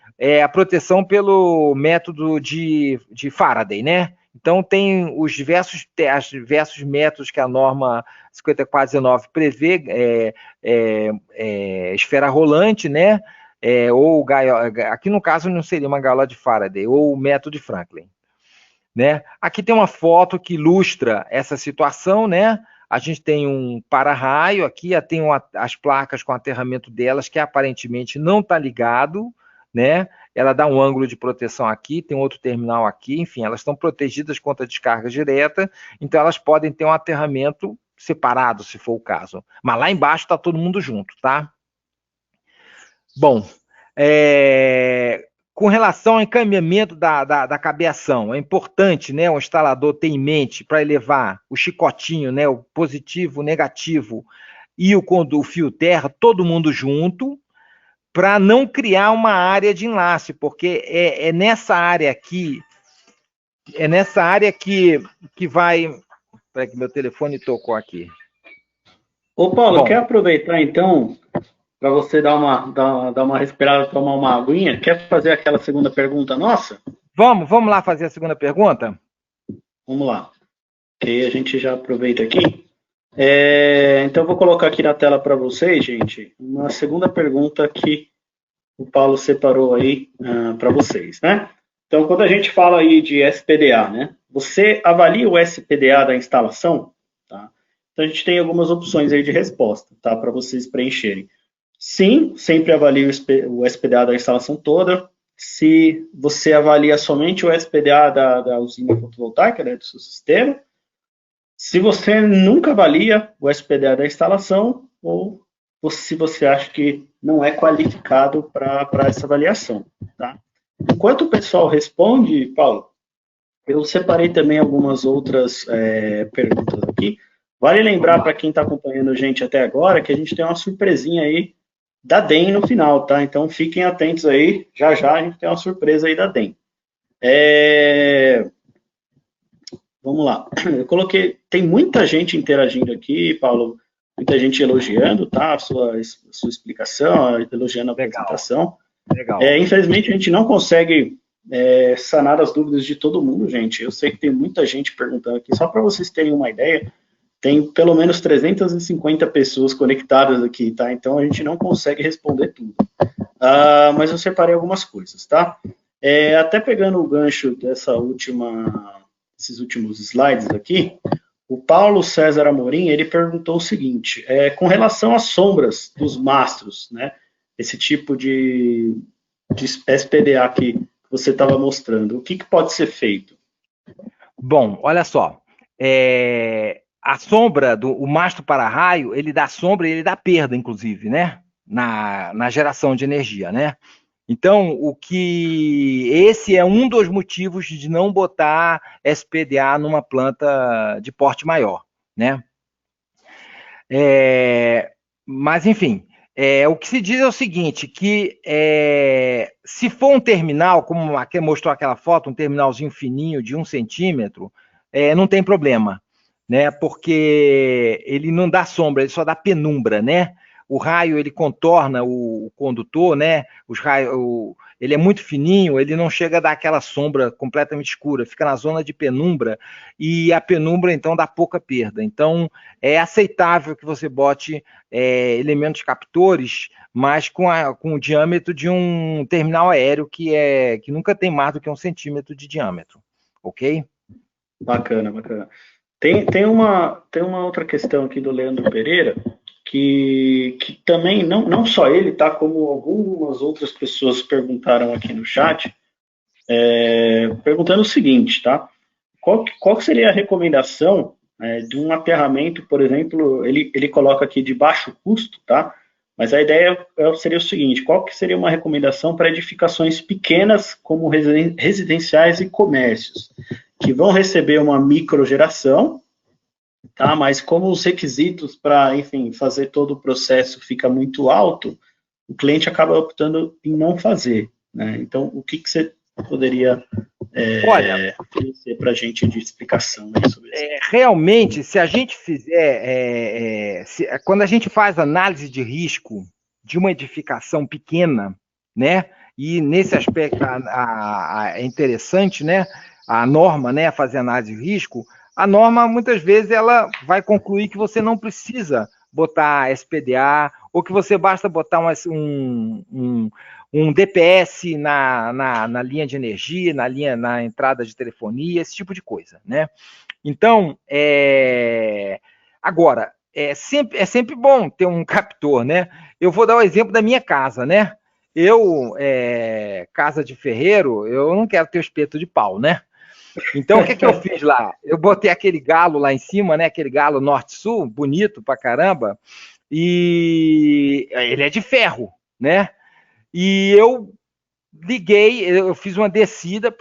a proteção pelo método de Faraday, né? Então, tem os diversos métodos que a norma 5419 prevê, esfera rolante, né? Ou aqui no caso não seria uma gaiola de Faraday, ou o método de Franklin, né? Aqui tem uma foto que ilustra essa situação, né? A gente tem um para-raio aqui, tem as placas com aterramento delas, que aparentemente não está ligado, né? Ela dá um ângulo de proteção aqui, tem outro terminal aqui, enfim, elas estão protegidas contra descarga direta, então elas podem ter um aterramento separado, se for o caso. Mas lá embaixo está todo mundo junto, tá? Bom, com relação ao encaminhamento da cabeação, é importante, né, o instalador ter em mente para elevar o chicotinho, né, o positivo, o negativo e o fio terra, todo mundo junto, para não criar uma área de enlace, porque é nessa área aqui, que vai... Espera que meu telefone tocou aqui. Ô, Paulo, quer aproveitar, então, para você dar uma respirada, tomar uma aguinha? Quer fazer aquela segunda pergunta nossa? Vamos lá fazer a segunda pergunta? Vamos lá. Que a gente já aproveita aqui. Então, eu vou colocar aqui na tela para vocês, gente, uma segunda pergunta que o Paulo separou aí para vocês, né? Então, quando a gente fala aí de SPDA, né? Você avalia o SPDA da instalação, tá? Então, a gente tem algumas opções aí de resposta, tá? Para vocês preencherem. Sim, sempre avalie o SPDA da instalação toda. Se você avalia somente o SPDA da usina fotovoltaica, né, do seu sistema. Se você nunca avalia o SPDA da instalação, ou se você acha que não é qualificado para essa avaliação, tá? Enquanto o pessoal responde, Paulo, eu separei também algumas outras perguntas aqui. Vale lembrar para quem está acompanhando a gente até agora que a gente tem uma surpresinha aí da DEM no final, tá? Então fiquem atentos aí, já a gente tem uma surpresa aí da DEM. Vamos lá. Eu coloquei, tem muita gente interagindo aqui, Paulo, muita gente elogiando, tá? A sua explicação, elogiando a apresentação. Legal. Infelizmente, a gente não consegue sanar as dúvidas de todo mundo, gente. Eu sei que tem muita gente perguntando aqui. Só para vocês terem uma ideia, tem pelo menos 350 pessoas conectadas aqui, tá? Então, a gente não consegue responder tudo. Mas eu separei algumas coisas, tá? Até pegando o gancho desses últimos slides aqui, o Paulo César Amorim, ele perguntou o seguinte, com relação às sombras dos mastros, né, esse tipo de SPDA que você estava mostrando, o que pode ser feito? Bom, olha só, a sombra, o mastro para-raio, ele dá sombra e ele dá perda, inclusive, né, na geração de energia, né? Então, esse é um dos motivos de não botar SPDA numa planta de porte maior, né? Mas, enfim, o que se diz é o seguinte, que se for um terminal, como aqui mostrou aquela foto, um terminalzinho fininho de 1 centímetro, não tem problema, né? Porque ele não dá sombra, ele só dá penumbra, né? O raio, ele contorna o condutor, né? ele é muito fininho, ele não chega a dar aquela sombra completamente escura, fica na zona de penumbra, e a penumbra, então, dá pouca perda. Então, é aceitável que você bote elementos captores, mas com o diâmetro de um terminal aéreo que nunca tem mais do que 1 centímetro de diâmetro, ok? Bacana, bacana. Tem uma outra questão aqui do Leandro Pereira, que também, não só ele, tá? Como algumas outras pessoas perguntaram aqui no chat, perguntando o seguinte, tá? Qual seria a recomendação de um aterramento, por exemplo, ele coloca aqui de baixo custo, tá? Mas a ideia seria o seguinte, qual que seria uma recomendação para edificações pequenas, como residenciais e comércios, que vão receber uma microgeração, tá? Mas como os requisitos para, enfim, fazer todo o processo fica muito alto, o cliente acaba optando em não fazer, né? Então, o que você poderia oferecer para a gente de explicação aí sobre isso? Realmente, se a gente fizer, quando a gente faz análise de risco de uma edificação pequena, né? E nesse aspecto é interessante, né? A norma, né? Fazer análise de risco. A norma, muitas vezes, ela vai concluir que você não precisa botar SPDA, ou que você basta botar um DPS na linha de energia, na entrada de telefonia, esse tipo de coisa, né? Então, agora, é sempre bom ter um captor, né? Eu vou dar o exemplo da minha casa, né? Casa de ferreiro, eu não quero ter o espeto de pau, né? Então, o que eu fiz lá? Eu botei aquele galo lá em cima, né? Aquele galo norte-sul, bonito pra caramba, e ele é de ferro, né? E eu fiz uma descida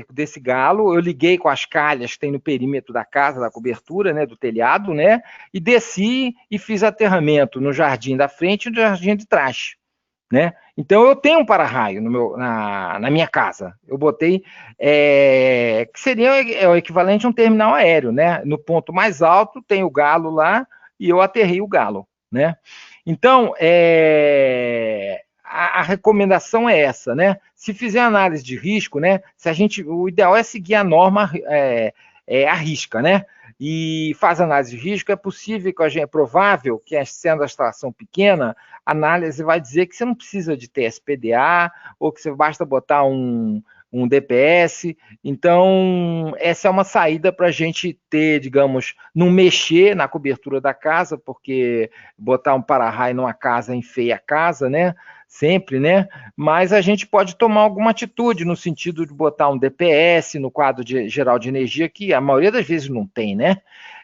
desse galo, eu liguei com as calhas que tem no perímetro da casa, da cobertura, né, do telhado, né, e desci e fiz aterramento no jardim da frente e no jardim de trás, né. Então eu tenho um para-raio na minha casa, eu botei, que seria o equivalente a um terminal aéreo, né, no ponto mais alto tem o galo lá e eu aterrei o galo, né. Então, a recomendação é essa, né? Se fizer análise de risco, né? O ideal é seguir a norma à risca, né? E faz análise de risco, é provável que, sendo a instalação pequena, a análise vai dizer que você não precisa de ter SPDA, ou que você basta botar um DPS. Então, essa é uma saída para a gente ter, digamos, não mexer na cobertura da casa, porque botar um para-raio numa casa enfeia a casa, né? Sempre, né? Mas a gente pode tomar alguma atitude no sentido de botar um DPS no quadro geral de energia, que a maioria das vezes não tem, né?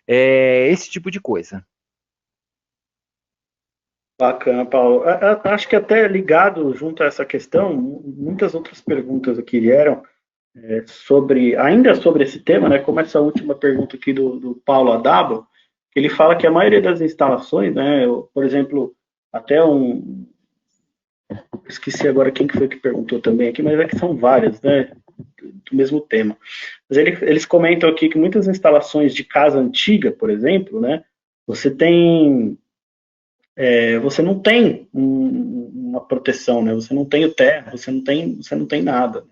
Esse tipo de coisa. Bacana, Paulo. Acho que até ligado junto a essa questão, muitas outras perguntas aqui vieram ainda sobre esse tema, né? Como essa última pergunta aqui do Paulo Adabo, que ele fala que a maioria das instalações, né? Por exemplo, até esqueci agora quem que foi que perguntou também aqui, mas é que são várias, né? Do mesmo tema. Mas eles comentam aqui que muitas instalações de casa antiga, por exemplo, né? Você não tem uma proteção, né? Você não tem o terra, você não tem nada.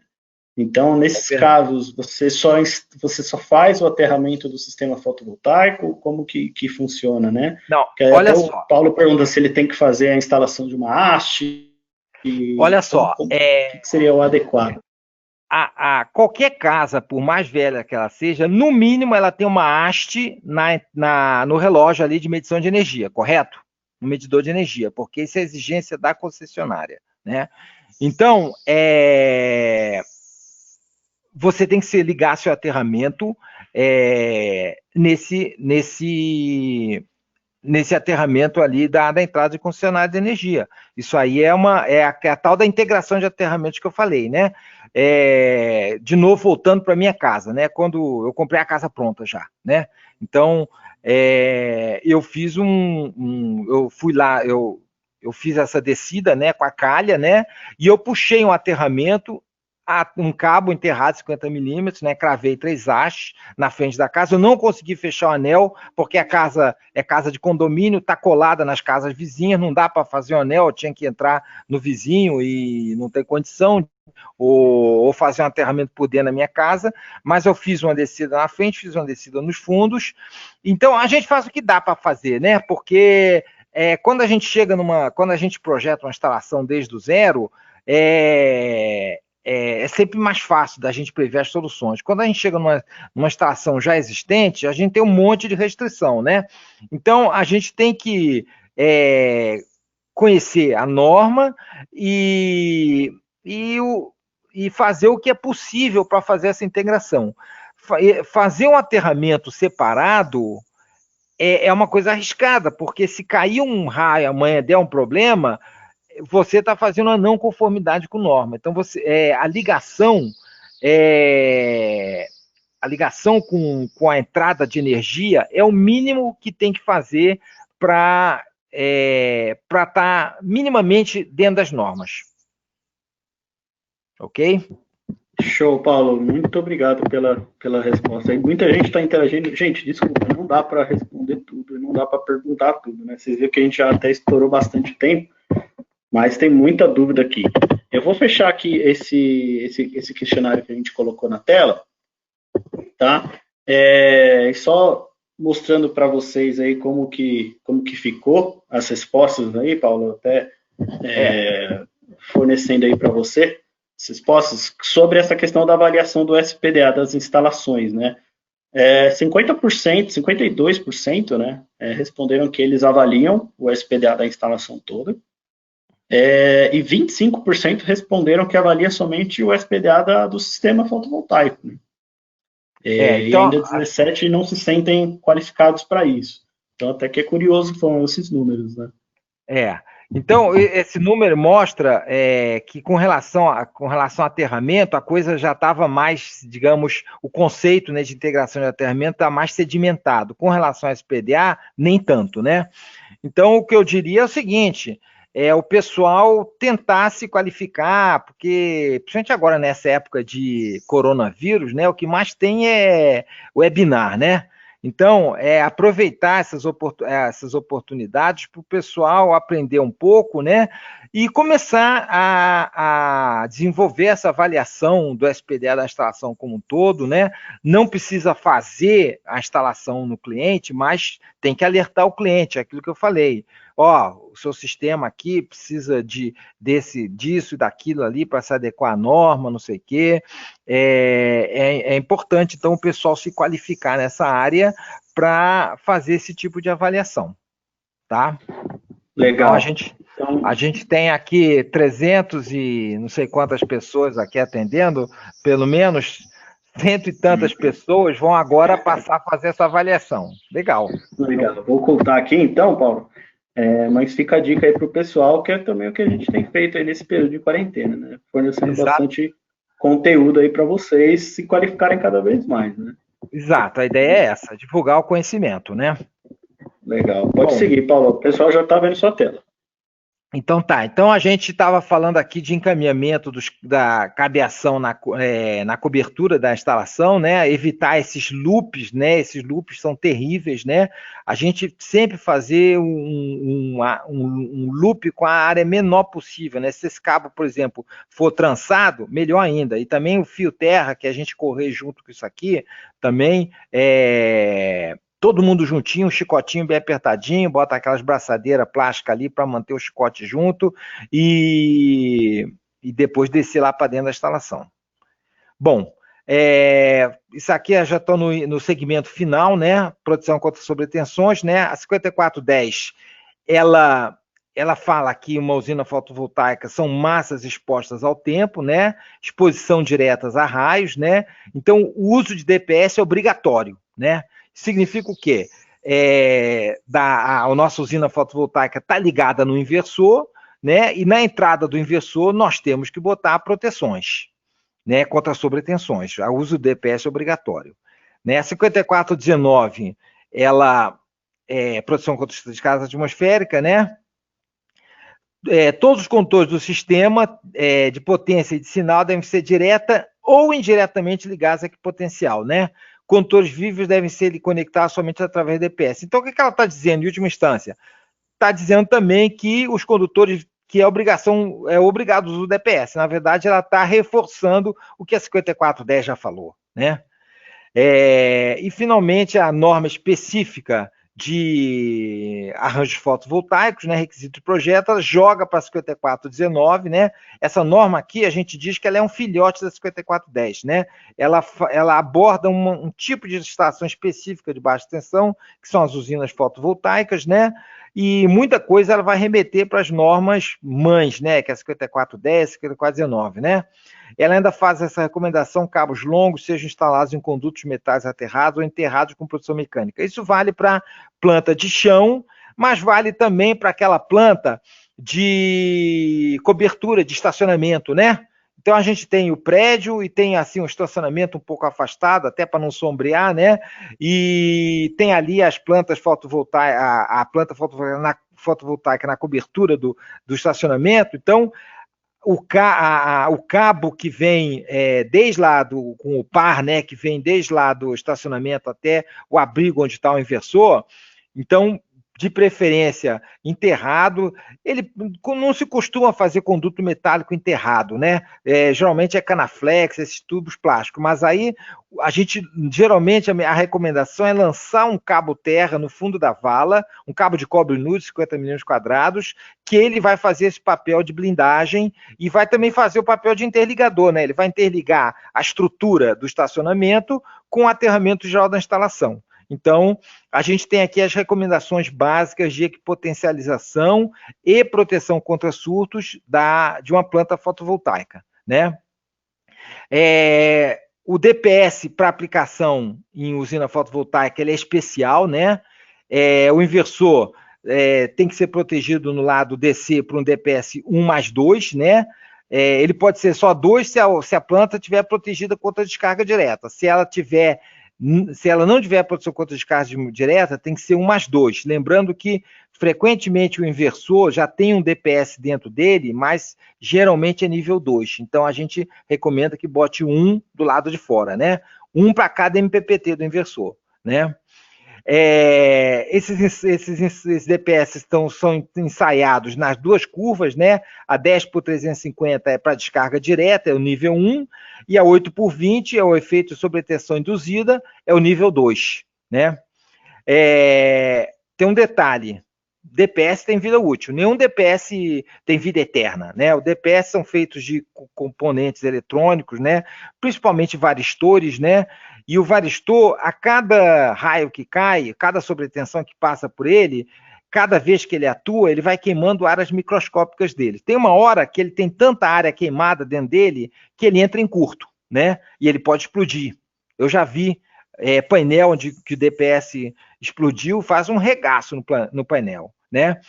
Então, nesses casos, você só faz o aterramento do sistema fotovoltaico? Como que funciona, né? Não, olha só. O Paulo pergunta se ele tem que fazer a instalação de uma haste. Olha só. O que seria o adequado? Qualquer casa, por mais velha que ela seja, no mínimo ela tem uma haste no relógio ali de medição de energia, correto? No medidor de energia, porque isso é exigência da concessionária, né? Então, você tem que ligar seu aterramento nesse aterramento ali da entrada de concessionária de energia. Isso aí é a tal da integração de aterramentos que eu falei, né? De novo, voltando para minha casa, né? Quando eu comprei a casa pronta já, né? Então, eu fiz eu fui lá, eu fiz essa descida, né, com a calha, né? E eu puxei um aterramento um cabo enterrado 50 milímetros, né? Cravei 3 hastes na frente da casa. Eu não consegui fechar o anel, porque a casa é casa de condomínio, está colada nas casas vizinhas, não dá para fazer o anel, eu tinha que entrar no vizinho e não tem condição, ou fazer um aterramento por dentro da minha casa, mas eu fiz uma descida na frente, fiz uma descida nos fundos. Então, a gente faz o que dá para fazer, né? Porque quando a gente quando a gente projeta uma instalação desde o zero, é sempre mais fácil da gente prever as soluções. Quando a gente chega numa instalação já existente, a gente tem um monte de restrição, né? Então, a gente tem que conhecer a norma e fazer o que é possível para fazer essa integração. Fazer um aterramento separado é uma coisa arriscada, porque se cair um raio amanhã der um problema, você está fazendo uma não conformidade com norma. Então, a ligação com a entrada de energia é o mínimo que tem que fazer para estar minimamente dentro das normas. Ok? Show, Paulo. Muito obrigado pela resposta. Muita gente está interagindo. Gente, desculpa, não dá para responder tudo, não dá para perguntar tudo, né? Vocês viram que a gente já até estourou bastante tempo, mas tem muita dúvida aqui. Eu vou fechar aqui esse questionário que a gente colocou na tela, tá? Só mostrando para vocês aí como que ficou as respostas aí, Paulo, até fornecendo aí para você as respostas sobre essa questão da avaliação do SPDA das instalações, né? 50%, 52%, né, responderam que eles avaliam o SPDA da instalação toda, e 25% responderam que avalia somente o SPDA do sistema fotovoltaico, né? Então, e ainda 17% não se sentem qualificados para isso. Então, até que é curioso foram esses números, né? Então, esse número mostra que com relação ao aterramento, a coisa já estava mais, digamos, o conceito, né, de integração de aterramento está mais sedimentado. Com relação ao SPDA, nem tanto, né? Então, o que eu diria é o seguinte, o pessoal tentar se qualificar, porque, principalmente agora nessa época de coronavírus, né, o que mais tem é webinar, né? Então, aproveitar essas oportunidades para o pessoal aprender um pouco, né? E começar a desenvolver essa avaliação do SPDA da instalação como um todo, né? Não precisa fazer a instalação no cliente, mas tem que alertar o cliente, é aquilo que eu falei. O seu sistema aqui precisa disso e daquilo ali para se adequar à norma, não sei o quê. É importante, então, o pessoal se qualificar nessa área para fazer esse tipo de avaliação, tá? Legal. Então, a gente tem aqui 300 e não sei quantas pessoas aqui atendendo, pelo menos 100 e tantas pessoas vão agora passar a fazer essa avaliação. Legal. Legal. Vou contar aqui, então, Paulo, mas fica a dica aí para o pessoal, que é também o que a gente tem feito aí nesse período de quarentena, né? Fornecendo bastante conteúdo aí para vocês se qualificarem cada vez mais, né? Exato, a ideia é essa, divulgar o conhecimento, né? Legal. Pode seguir, Paulo. O pessoal já está vendo sua tela. Então então a gente estava falando aqui de encaminhamento da cabeação na cobertura da instalação, né? Evitar esses loops, né? Esses loops são terríveis, né? A gente sempre fazer um loop com a área menor possível, né? Se esse cabo, por exemplo, for trançado, melhor ainda. E também o fio terra, que a gente correr junto com isso aqui, também todo mundo juntinho, um chicotinho bem apertadinho, bota aquelas braçadeiras plásticas ali para manter o chicote junto e depois descer lá para dentro da instalação. Bom, isso aqui já estou no segmento final, né? Proteção contra sobretensões, né? A 5410, ela fala que uma usina fotovoltaica são massas expostas ao tempo, né? Exposição diretas a raios, né? Então, o uso de DPS é obrigatório, né? Significa o quê? A nossa usina fotovoltaica está ligada no inversor, né? E na entrada do inversor nós temos que botar proteções, né? Contra sobretensões. O uso do DPS é obrigatório. Né? A 5419, ela proteção contra descarga atmosférica, né? todos os condutores do sistema de potência e de sinal devem ser direta ou indiretamente ligados a equipotencial, né? Condutores vivos devem ser conectados somente através do DPS. Então, o que ela está dizendo, em última instância? Está dizendo também que os condutores, que obrigado o uso do DPS. Na verdade, ela está reforçando o que a 5410 já falou, né? E, finalmente, a norma específica de arranjos fotovoltaicos, né, requisito de projeto, ela joga para a 5419, né? Essa norma aqui, a gente diz que ela é um filhote da 5410, né? Ela aborda um tipo de estação específica de baixa tensão, que são as usinas fotovoltaicas, né? E muita coisa ela vai remeter para as normas mães, né? Que é a 5410, 5419, né? Ela ainda faz essa recomendação: cabos longos sejam instalados em condutos metais aterrados ou enterrados com produção mecânica. Isso vale para planta de chão, mas vale também para aquela planta de cobertura, de estacionamento, né? Então a gente tem o prédio e tem assim um estacionamento um pouco afastado, até para não sombrear, né? E tem ali as plantas fotovoltaicas, a planta fotovoltaica na cobertura do estacionamento. Então o cabo que vem desde lá com o par, né, que vem desde lá do estacionamento até o abrigo onde está o inversor, então, de preferência enterrado. Ele não se costuma fazer conduto metálico enterrado, né? Geralmente é canaflex, esses tubos plásticos, mas aí geralmente a recomendação é lançar um cabo terra no fundo da vala, um cabo de cobre nude, 50 milímetros quadrados, que ele vai fazer esse papel de blindagem e vai também fazer o papel de interligador, né? Ele vai interligar a estrutura do estacionamento com o aterramento geral da instalação. Então, a gente tem aqui as recomendações básicas de equipotencialização e proteção contra surtos de uma planta fotovoltaica, né? O DPS para aplicação em usina fotovoltaica ele é especial, né? O inversor tem que ser protegido no lado DC por um DPS 1+2, né? Ele pode ser só 2 se a planta estiver protegida contra descarga direta. Se ela não tiver proteção contra descarga direta, tem que ser 1+2. Lembrando que, frequentemente, o inversor já tem um DPS dentro dele, mas geralmente é nível 2. Então, a gente recomenda que bote 1 do lado de fora, né? 1 para cada MPPT do inversor, né? Esses DPS são ensaiados nas duas curvas, né? A 10/350 é para descarga direta, é o nível 1, e a 8/20 é o efeito de sobretensão induzida, é o nível 2, né? Tem um detalhe: DPS tem vida útil, nenhum DPS tem vida eterna, né? O DPS são feitos de componentes eletrônicos, né? Principalmente varistores, né? E o varistor, a cada raio que cai, cada sobretensão que passa por ele, cada vez que ele atua, ele vai queimando áreas microscópicas dele. Tem uma hora que ele tem tanta área queimada dentro dele que ele entra em curto, né? E ele pode explodir. Eu já vi painel onde que o DPS explodiu, faz um regaço no painel, né?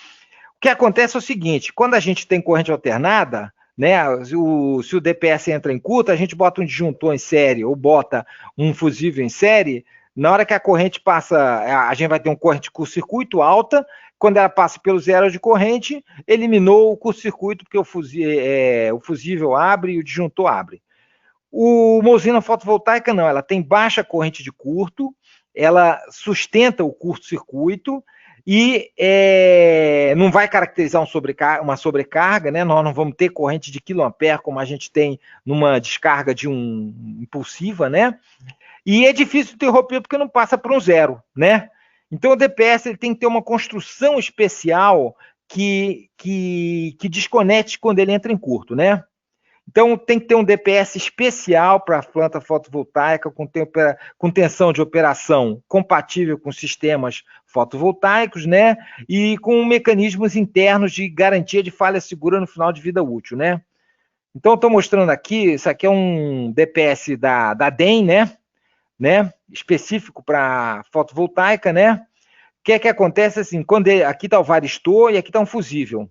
O que acontece é o seguinte: quando a gente tem corrente alternada, né, se o DPS entra em curto, a gente bota um disjuntor em série ou bota um fusível em série. Na hora que a corrente passa, a gente vai ter um corrente de curto-circuito alta. Quando ela passa pelo zero de corrente, eliminou o curto-circuito, porque o fusível abre e o disjuntor abre. Uma usina fotovoltaica não, ela tem baixa corrente de curto, ela sustenta o curto-circuito e não vai caracterizar uma sobrecarga, né? Nós não vamos ter corrente de quiloampere como a gente tem numa descarga de impulsiva, né? E é difícil interromper porque não passa por um zero, né? Então o DPS ele tem que ter uma construção especial que desconecte quando ele entra em curto, né? Então, tem que ter um DPS especial para a planta fotovoltaica, com tensão de operação compatível com sistemas fotovoltaicos, né? E com mecanismos internos de garantia de falha segura no final de vida útil, né? Então, estou mostrando aqui, isso aqui é um DPS da DEM, né? Específico para fotovoltaica, né? O que é que acontece assim? Aqui está o varistor e aqui está um fusível.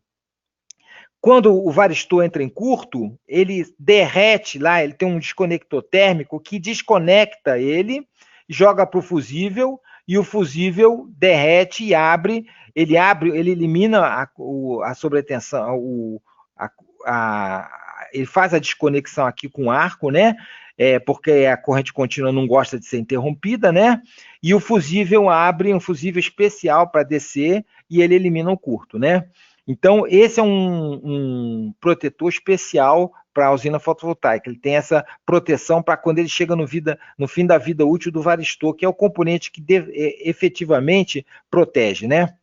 Quando o varistor entra em curto, ele derrete lá, ele tem um desconector térmico que desconecta ele, joga para o fusível, e o fusível derrete e abre, ele elimina a sobretensão, ele faz a desconexão aqui com o arco, né? Porque a corrente contínua não gosta de ser interrompida, né? E o fusível abre um fusível especial para descer e ele elimina o curto, né? Então, esse é um protetor especial para a usina fotovoltaica. Ele tem essa proteção para quando ele chega no fim da vida útil do varistor, que é o componente que efetivamente protege, né?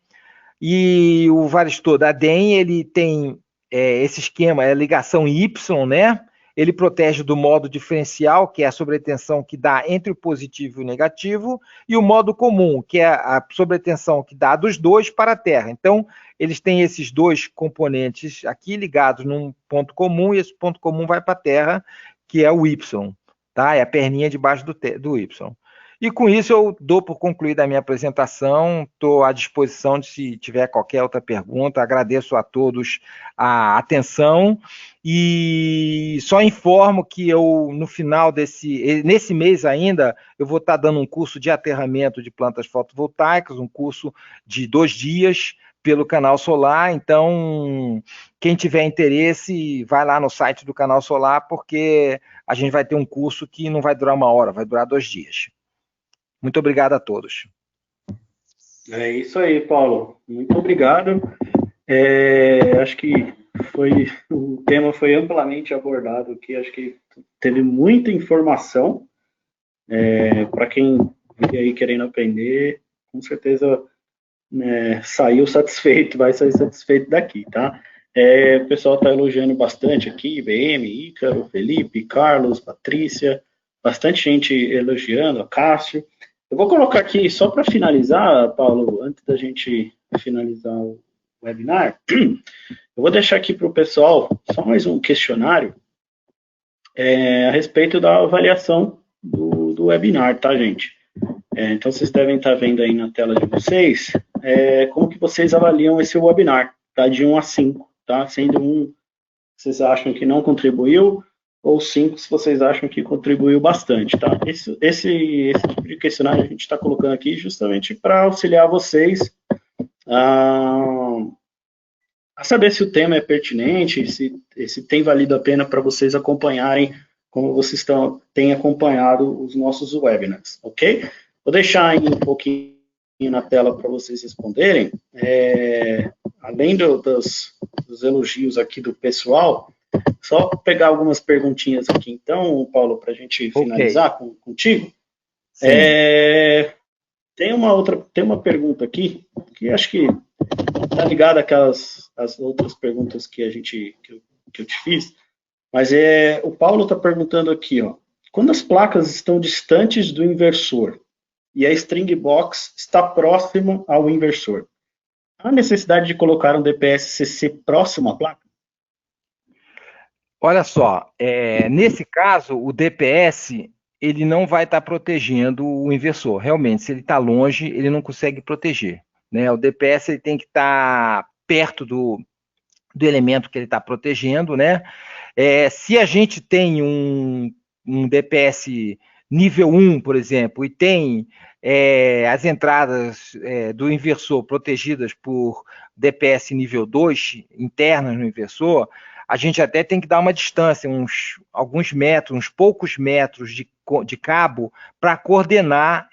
E o varistor da DEM, ele tem esse esquema, é a ligação Y, né? Ele protege do modo diferencial, que é a sobretensão que dá entre o positivo e o negativo, e o modo comum, que é a sobretensão que dá dos dois para a Terra. Então, eles têm esses dois componentes aqui ligados num ponto comum, e esse ponto comum vai para a Terra, que é o Y, tá? É a perninha debaixo do Y. E com isso eu dou por concluída a minha apresentação, estou à disposição de se tiver qualquer outra pergunta, agradeço a todos a atenção e só informo que eu, no final nesse mês ainda, eu vou estar dando um curso de aterramento de plantas fotovoltaicas, um curso de 2 dias pelo Canal Solar, então quem tiver interesse, vai lá no site do Canal Solar, porque a gente vai ter um curso que não vai durar 1 hora, vai durar 2 dias. Muito obrigado a todos. É isso aí, Paulo. Muito obrigado. Acho que o tema foi amplamente abordado aqui. Acho que teve muita informação. Para quem vive aí querendo aprender, com certeza saiu satisfeito, vai sair satisfeito daqui, tá? O pessoal está elogiando bastante aqui, IBM, Ícaro, Felipe, Carlos, Patrícia, bastante gente elogiando, Cássio. Eu vou colocar aqui, só para finalizar, Paulo, antes da gente finalizar o webinar, eu vou deixar aqui para o pessoal só mais um questionário a respeito da avaliação do webinar, tá, gente? Então, vocês devem estar vendo aí na tela de vocês como que vocês avaliam esse webinar, tá? De 1 a 5, tá? Sendo 1, vocês acham que não contribuiu, ou 5 se vocês acham que contribuiu bastante, tá? Esse tipo de questionário a gente está colocando aqui justamente para auxiliar vocês a saber se o tema é pertinente, se tem valido a pena para vocês acompanharem como vocês têm acompanhado os nossos webinars, ok? Vou deixar aí um pouquinho na tela para vocês responderem. Além dos elogios aqui do pessoal, só pegar algumas perguntinhas aqui, então, Paulo, para a gente finalizar contigo. Tem uma pergunta aqui, que acho que está ligada às outras perguntas que eu te fiz, mas o Paulo está perguntando aqui, ó, quando as placas estão distantes do inversor e a string box está próxima ao inversor, há necessidade de colocar um DPS-CC próximo à placa? Olha só, nesse caso, o DPS ele não vai estar protegendo o inversor. Realmente, se ele está longe, ele não consegue proteger, né? O DPS ele tem que estar perto do elemento que ele está protegendo, né? Se a gente tem um DPS nível 1, por exemplo, e tem as entradas do inversor protegidas por DPS nível 2, internas no inversor, a gente até tem que dar uma distância, alguns metros, uns poucos metros de cabo para coordenar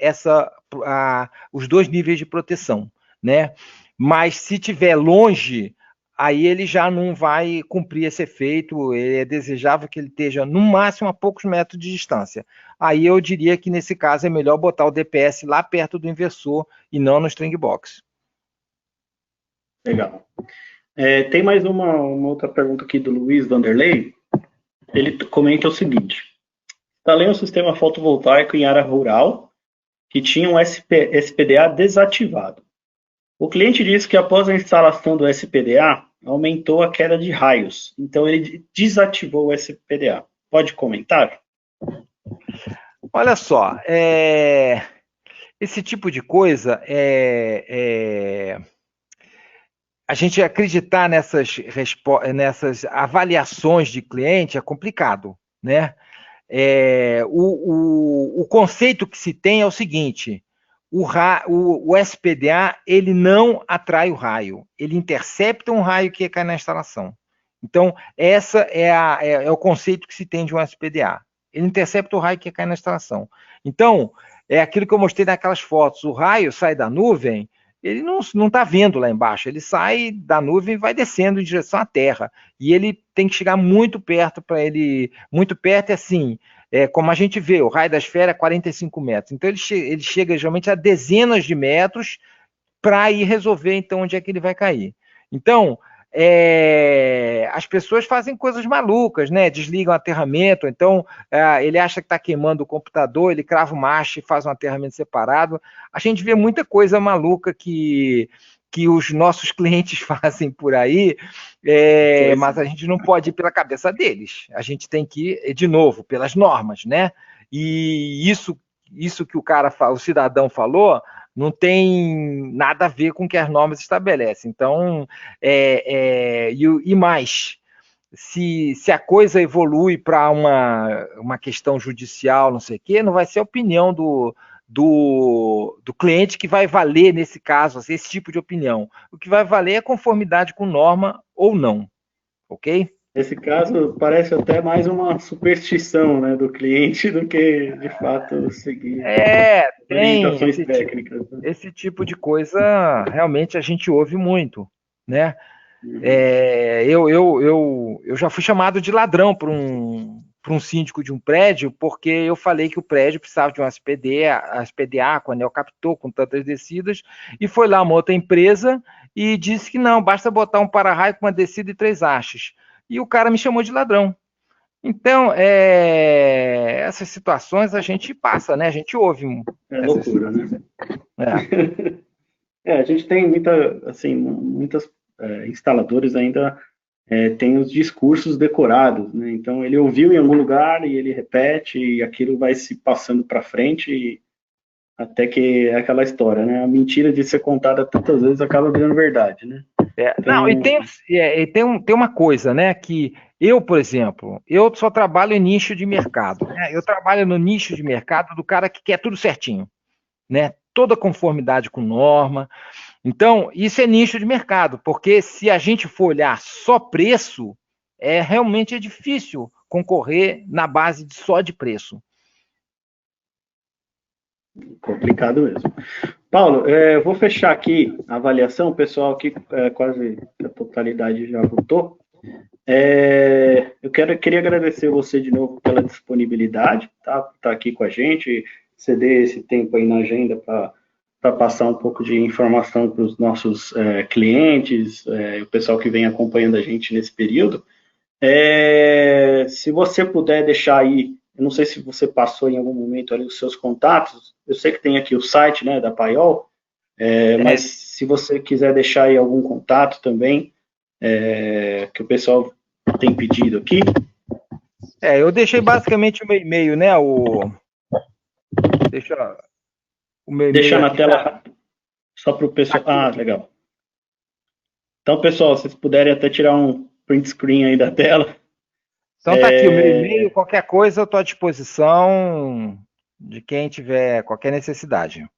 os 2 níveis de proteção, né? Mas se estiver longe, aí ele já não vai cumprir esse efeito, é desejável que ele esteja no máximo a poucos metros de distância. Aí eu diria que nesse caso é melhor botar o DPS lá perto do inversor e não no string box. Legal. Tem mais uma outra pergunta aqui do Luiz Vanderlei. Ele comenta o seguinte: instalei um sistema fotovoltaico em área rural que tinha um SPDA desativado. O cliente disse que após a instalação do SPDA, aumentou a queda de raios. Então, ele desativou o SPDA. Pode comentar? Olha só, esse tipo de coisa a gente acreditar nessas avaliações de cliente é complicado, né? O conceito que se tem é o seguinte: o SPDA, ele não atrai o raio, ele intercepta um raio que cai na instalação. Então, essa é o conceito que se tem de um SPDA. Ele intercepta o raio que cai na instalação. Então, é aquilo que eu mostrei naquelas fotos. O raio sai da nuvem, ele não está vendo lá embaixo. Ele sai da nuvem e vai descendo em direção à Terra. E ele tem que chegar muito perto para ele... Muito perto é assim... como a gente vê, o raio da esfera é 45 metros. Então, ele chega geralmente a dezenas de metros para ir resolver, então, onde é que ele vai cair. Então, as pessoas fazem coisas malucas, né? Desligam o aterramento, então ele acha que está queimando o computador, ele crava uma haste e faz um aterramento separado. A gente vê muita coisa maluca que os nossos clientes fazem por aí, mas a gente não pode ir pela cabeça deles. A gente tem que ir, de novo, pelas normas, né? E isso que o cidadão falou, não tem nada a ver com o que as normas estabelecem. Então, e mais, se a coisa evolui para uma questão judicial, não sei o quê, não vai ser a opinião do cliente que vai valer nesse caso, assim, esse tipo de opinião. O que vai valer é conformidade com norma ou não, ok? Nesse caso, parece até mais uma superstição, né, do cliente do que, de fato, seguir Tem orientações técnicas. Né? esse tipo de coisa, realmente a gente ouve muito, né? Uhum. Eu já fui chamado de ladrão por um síndico de um prédio, porque eu falei que o prédio precisava de um SPDA com anel captor, com tantas descidas, e foi lá uma outra empresa e disse que não, basta botar um para-raio com uma descida e 3 hastes. E o cara me chamou de ladrão. Então, essas situações a gente passa, né? A gente ouve. É loucura, né? A gente tem muitas instaladores ainda tem os discursos decorados, né? Então ele ouviu em algum lugar e ele repete e aquilo vai se passando para frente até que é aquela história, né? A mentira de ser contada tantas vezes acaba virando verdade, né? Não, e tem uma coisa, né? Que eu, por exemplo, eu só trabalho em nicho de mercado. Né? Eu trabalho no nicho de mercado do cara que quer tudo certinho, né? Toda conformidade com norma. Então, isso é nicho de mercado, porque se a gente for olhar só preço, realmente é difícil concorrer na base só de preço. Complicado mesmo. Paulo, eu vou fechar aqui a avaliação, o pessoal aqui quase a totalidade já votou. Eu queria agradecer você de novo pela disponibilidade, tá? Por estar aqui com a gente, ceder esse tempo aí na agenda para passar um pouco de informação para os nossos clientes, o pessoal que vem acompanhando a gente nesse período. Se você puder deixar aí, eu não sei se você passou em algum momento ali os seus contatos, eu sei que tem aqui o site, né, da Paiol, mas se você quiser deixar aí algum contato também, que o pessoal tem pedido aqui. Eu deixei basicamente o meu e-mail, né? Deixa o meu e-mail. Deixar na tela só para o pessoal. Aqui. Legal. Então, pessoal, se vocês puderem até tirar um print screen aí da tela. Então tá aqui o meu e-mail, qualquer coisa eu estou à disposição de quem tiver qualquer necessidade.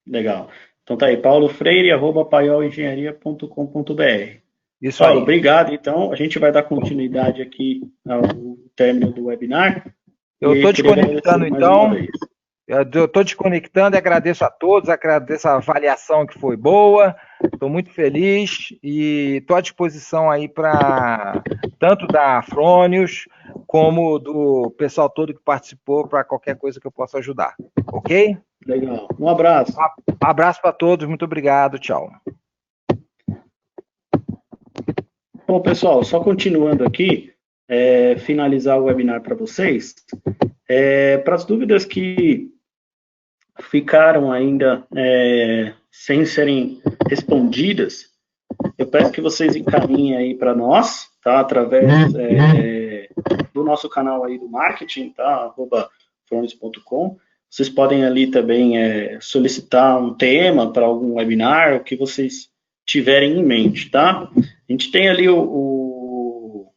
Legal. Então tá aí, paulo.freire@paiolengenharia.com.br. Isso Paulo, aí. obrigado. Então, a gente vai dar continuidade aqui ao término do webinar. Eu estou desconectando, então. Eu estou desconectando e agradeço a todos, agradeço a avaliação que foi boa, estou muito feliz e estou à disposição aí para tanto da Fronius como do pessoal todo que participou para qualquer coisa que eu possa ajudar, ok? Legal, um abraço. Um abraço para todos, muito obrigado, tchau. Bom, pessoal, só continuando aqui, finalizar o webinar para vocês, para as dúvidas que ficaram ainda sem serem respondidas, eu peço que vocês encaminhem aí para nós, tá? Através do nosso canal aí do marketing, tá? @fronius.com. Vocês podem ali também solicitar um tema para algum webinar, o que vocês tiverem em mente, tá? A gente tem ali o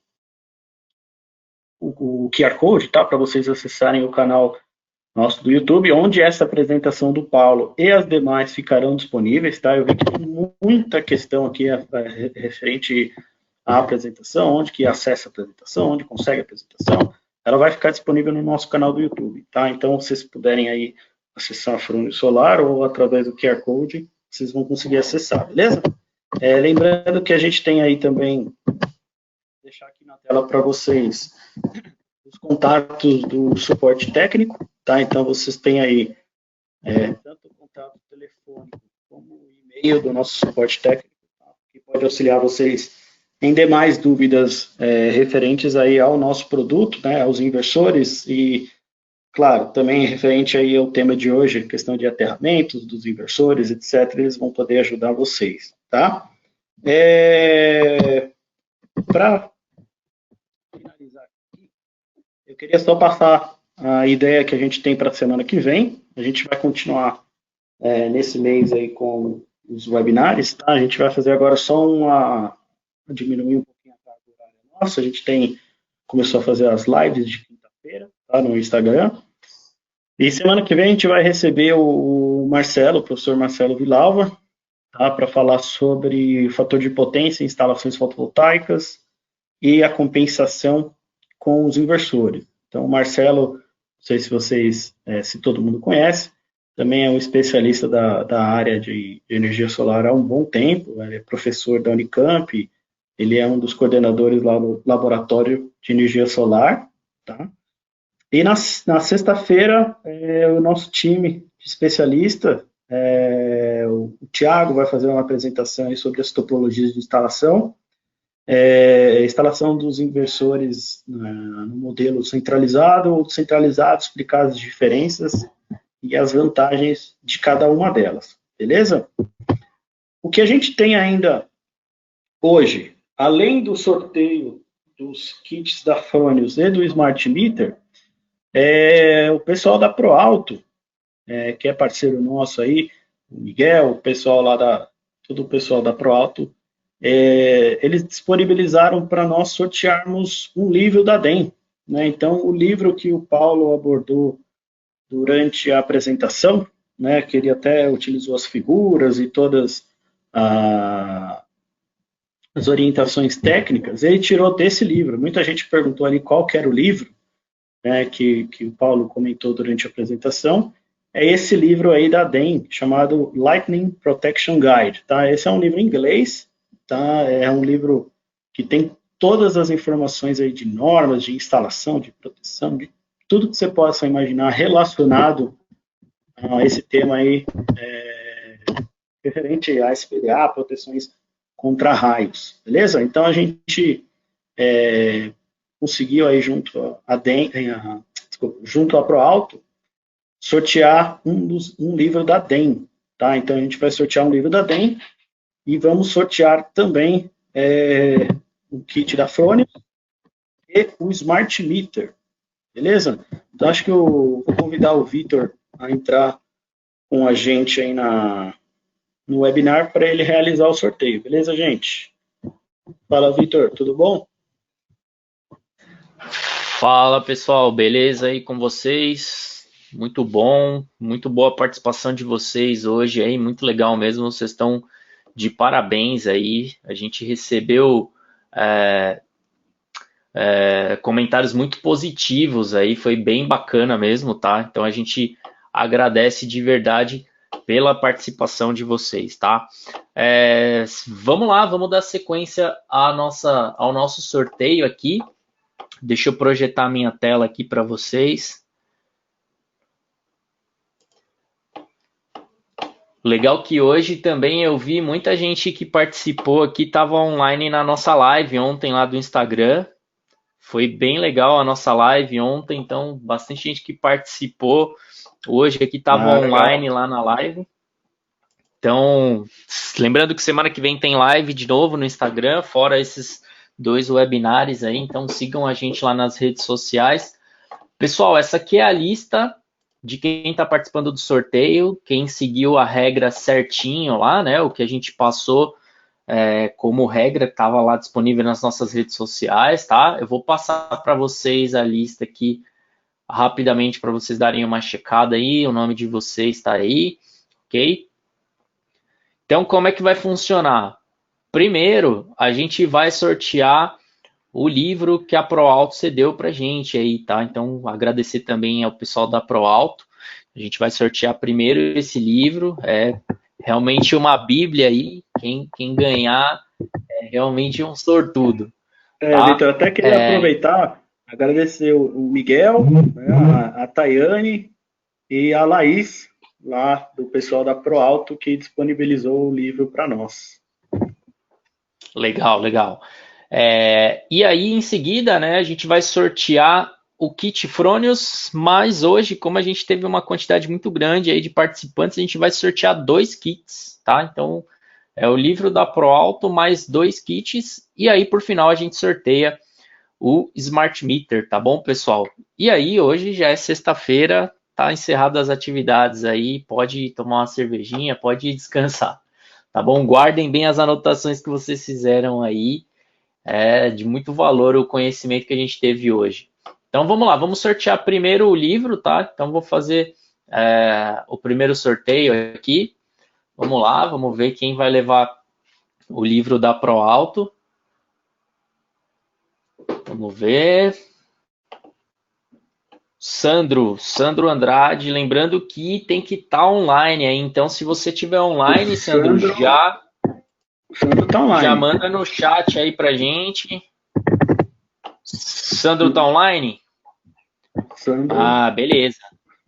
QR Code, tá? Para vocês acessarem o canal nosso do YouTube, onde essa apresentação do Paulo e as demais ficarão disponíveis, tá? Eu vi que tem muita questão aqui referente à apresentação, onde que acessa a apresentação, onde consegue a apresentação. Ela vai ficar disponível no nosso canal do YouTube, tá? Então, vocês puderem aí acessar a Frônios Solar ou através do QR Code, vocês vão conseguir acessar, beleza? Lembrando que a gente tem aí também, vou deixar aqui na tela para vocês, os contatos do suporte técnico, tá? Então, vocês têm aí tanto o contato telefônico como o e-mail do nosso suporte técnico, tá? Que pode auxiliar vocês em demais dúvidas referentes aí ao nosso produto, né, aos inversores e, claro, também referente aí ao tema de hoje, questão de aterramentos dos inversores, etc., eles vão poder ajudar vocês, tá? Para finalizar aqui, eu queria só passar a ideia que a gente tem para a semana que vem. A gente vai continuar nesse mês aí com os webinários, tá? A gente vai fazer agora só diminuir um pouquinho a carga horária nossa. A gente começou a fazer as lives de quinta-feira, tá? No Instagram. E semana que vem a gente vai receber o Marcelo, o professor Marcelo Vilalva, tá? Para falar sobre o fator de potência em instalações fotovoltaicas e a compensação com os inversores. Então, o Marcelo, não sei se vocês, se todo mundo conhece, também é um especialista da área de energia solar há um bom tempo, ele é professor da Unicamp, ele é um dos coordenadores lá no laboratório de energia solar, tá? E na sexta-feira, o nosso time de especialista, o Thiago vai fazer uma apresentação aí sobre as topologias de instalação, instalação dos inversores no modelo centralizado ou descentralizado, explicar as diferenças e as vantagens de cada uma delas, beleza? O que a gente tem ainda hoje, além do sorteio dos kits da Frônios e do Smart Meter, o pessoal da ProAlto, que é parceiro nosso aí, o Miguel, o pessoal lá todo o pessoal da ProAlto, eles disponibilizaram para nós sortearmos um livro da DEM, né? Então, o livro que o Paulo abordou durante a apresentação, né, que ele até utilizou as figuras e todas as orientações técnicas, ele tirou desse livro. Muita gente perguntou ali qual que era o livro, né, que o Paulo comentou durante a apresentação. É esse livro aí da DEM, chamado Lightning Protection Guide, tá? Esse é um livro em inglês, tá? É um livro que tem todas as informações aí de normas, de instalação, de proteção, de tudo que você possa imaginar relacionado a esse tema aí, referente a SPDA, proteções contra raios, beleza? Então, a gente conseguiu aí junto à ProAlto sortear um livro da DEM, tá? Então, a gente vai sortear um livro da DEM e vamos sortear também o kit da Frônios e o Smart Meter, beleza? Então, acho que eu vou convidar o Vitor a entrar com a gente aí no webinar para ele realizar o sorteio, beleza, gente? Fala, Vitor, tudo bom? Fala, pessoal, beleza aí com vocês? Muito bom, muito boa a participação de vocês hoje aí, muito legal mesmo, vocês estão de parabéns aí. A gente recebeu comentários muito positivos aí, foi bem bacana mesmo, tá? Então a gente agradece de verdade pela participação de vocês, tá? Vamos lá, vamos dar sequência ao nosso sorteio aqui. Deixa eu projetar minha tela aqui para vocês. Legal que hoje também eu vi muita gente que participou aqui, estava online na nossa live ontem lá do Instagram. Foi bem legal a nossa live ontem, então bastante gente que participou. Hoje aqui estava online legal. Lá na live. Então, lembrando que semana que vem tem live de novo no Instagram, fora esses 2 webinários aí, então sigam a gente lá nas redes sociais. Pessoal, essa aqui é a lista de quem está participando do sorteio, quem seguiu a regra certinho lá, né? O que a gente passou como regra, estava lá disponível nas nossas redes sociais, tá? Eu vou passar para vocês a lista aqui rapidamente para vocês darem uma checada aí, o nome de vocês está aí, ok? Então, como é que vai funcionar? Primeiro, a gente vai sortear o livro que a ProAlto cedeu para a gente aí, tá? Então, agradecer também ao pessoal da ProAlto. A gente vai sortear primeiro esse livro, é realmente uma bíblia aí, quem ganhar é realmente um sortudo, tá? Vitor, até queria aproveitar, agradecer o Miguel, né, a Tayane e a Laís, lá do pessoal da ProAlto, que disponibilizou o livro para nós. Legal, legal. E aí, em seguida, né, a gente vai sortear o kit Fronius, mas hoje, como a gente teve uma quantidade muito grande aí de participantes, a gente vai sortear 2 kits, tá? Então, é o livro da ProAlto mais 2 kits, e aí, por final, a gente sorteia o Smart Meter, tá bom, pessoal? E aí, hoje já é sexta-feira, tá encerradas as atividades aí, pode tomar uma cervejinha, pode descansar, tá bom? Guardem bem as anotações que vocês fizeram aí, é de muito valor o conhecimento que a gente teve hoje. Então vamos lá, vamos sortear primeiro o livro, tá? Então vou fazer o primeiro sorteio aqui. Vamos lá, vamos ver quem vai levar o livro da ProAlto. Vamos ver. Sandro Andrade, lembrando que tem que estar online aí. Então, se você tiver online, Sandro, já tá online. Já manda no chat aí pra gente. Sandro tá online? Sandro. Beleza.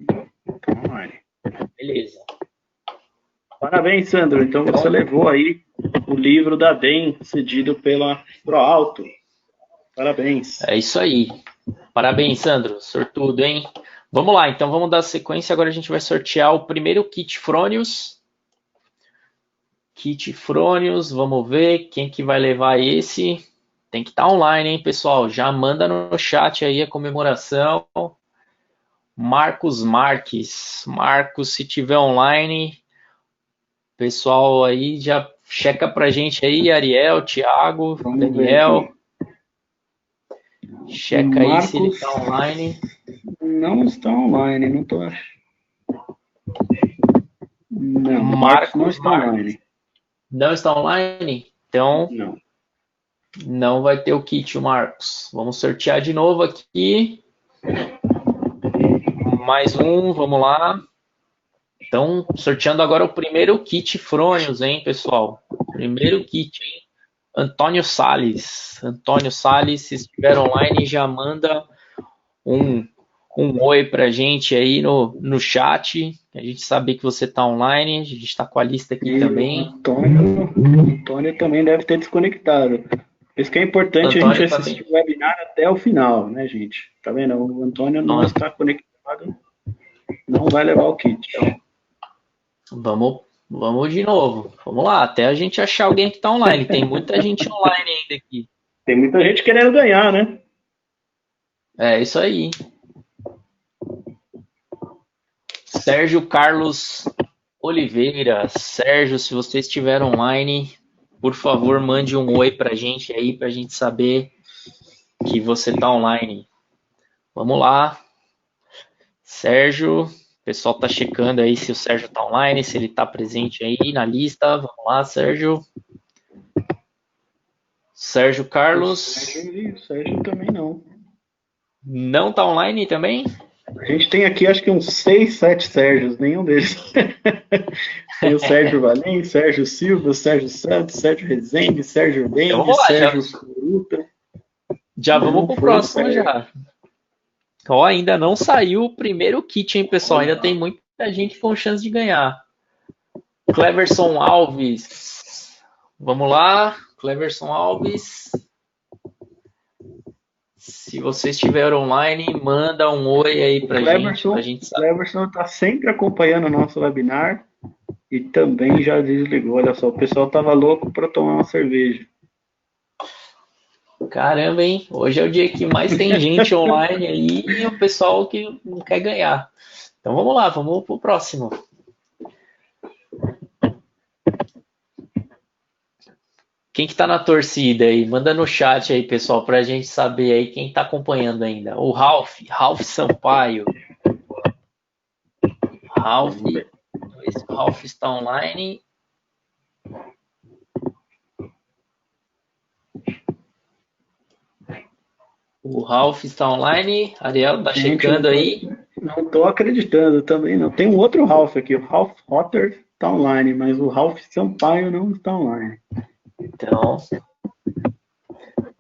Tá online. Beleza. Parabéns, Sandro. Então você levou aí o livro da DEM, cedido pela ProAlto. Parabéns. É isso aí. Parabéns, Sandro. Sortudo, hein? Vamos lá, então vamos dar sequência. Agora a gente vai sortear o primeiro kit Fronius. Kit Fronius, vamos ver quem que vai levar esse. Tem que estar online, hein, pessoal? Já manda no chat aí a comemoração. Marcos Marques. Marcos, se tiver online, pessoal aí já checa pra gente aí, Ariel, Thiago, Vamos Daniel. Checa aí se ele tá online. Não está online, não tô achando. Não, Marcos não está online. Não está online? Então, não vai ter o kit, o Marcos. Vamos sortear de novo aqui. Mais um, vamos lá. Então, sorteando agora o primeiro kit Fronius, hein, pessoal? Primeiro kit, hein? Antônio Salles. Antônio Salles, se estiver online, já manda um oi pra gente aí no chat. A gente sabe que você está online, a gente está com a lista aqui também. O Antônio também deve ter desconectado. Por isso que é importante a gente assistir o webinar até o final, né, gente? Tá vendo? O Antônio não está conectado, não vai levar o kit. Então, vamos de novo. Vamos lá, até a gente achar alguém que está online. Tem muita gente online ainda aqui. Tem muita gente querendo ganhar, né? É isso aí. Sérgio Carlos Oliveira. Sérgio, se você estiver online, por favor, mande um oi pra gente aí, pra gente saber que você tá online. Vamos lá. Sérgio, o pessoal tá checando aí se o Sérgio tá online, se ele tá presente aí na lista. Vamos lá, Sérgio. Sérgio Carlos. O Sérgio também não. Não tá online também? A gente tem aqui acho que uns 6, 7 Sérgios, nenhum deles. Tem o Sérgio Valim, Sérgio Silva, Sérgio Santos, Sérgio Rezende, Sérgio Mendes, Sérgio Furuta. Já vamos pro próximo já. Ó, ainda não saiu o primeiro kit, hein, pessoal? Ainda tem muita gente com chance de ganhar. Cleverson Alves. Vamos lá, Cleverson Alves. Se você estiver online, manda um oi aí pra gente saber. O Cleverson está sempre acompanhando o nosso webinar e também já desligou. Olha só, o pessoal tava louco para tomar uma cerveja. Caramba, hein? Hoje é o dia que mais tem gente online aí e o pessoal que não quer ganhar. Então vamos lá, vamos pro próximo. Quem que tá na torcida aí? Manda no chat aí, pessoal, pra gente saber aí quem tá acompanhando ainda. O Ralph Sampaio. Ralph está online. O Ralph está online. Ariel, tá chegando aí. Não tô acreditando também, não. Tem um outro Ralph aqui, o Ralph Rotter está online, mas o Ralph Sampaio não está online. Então,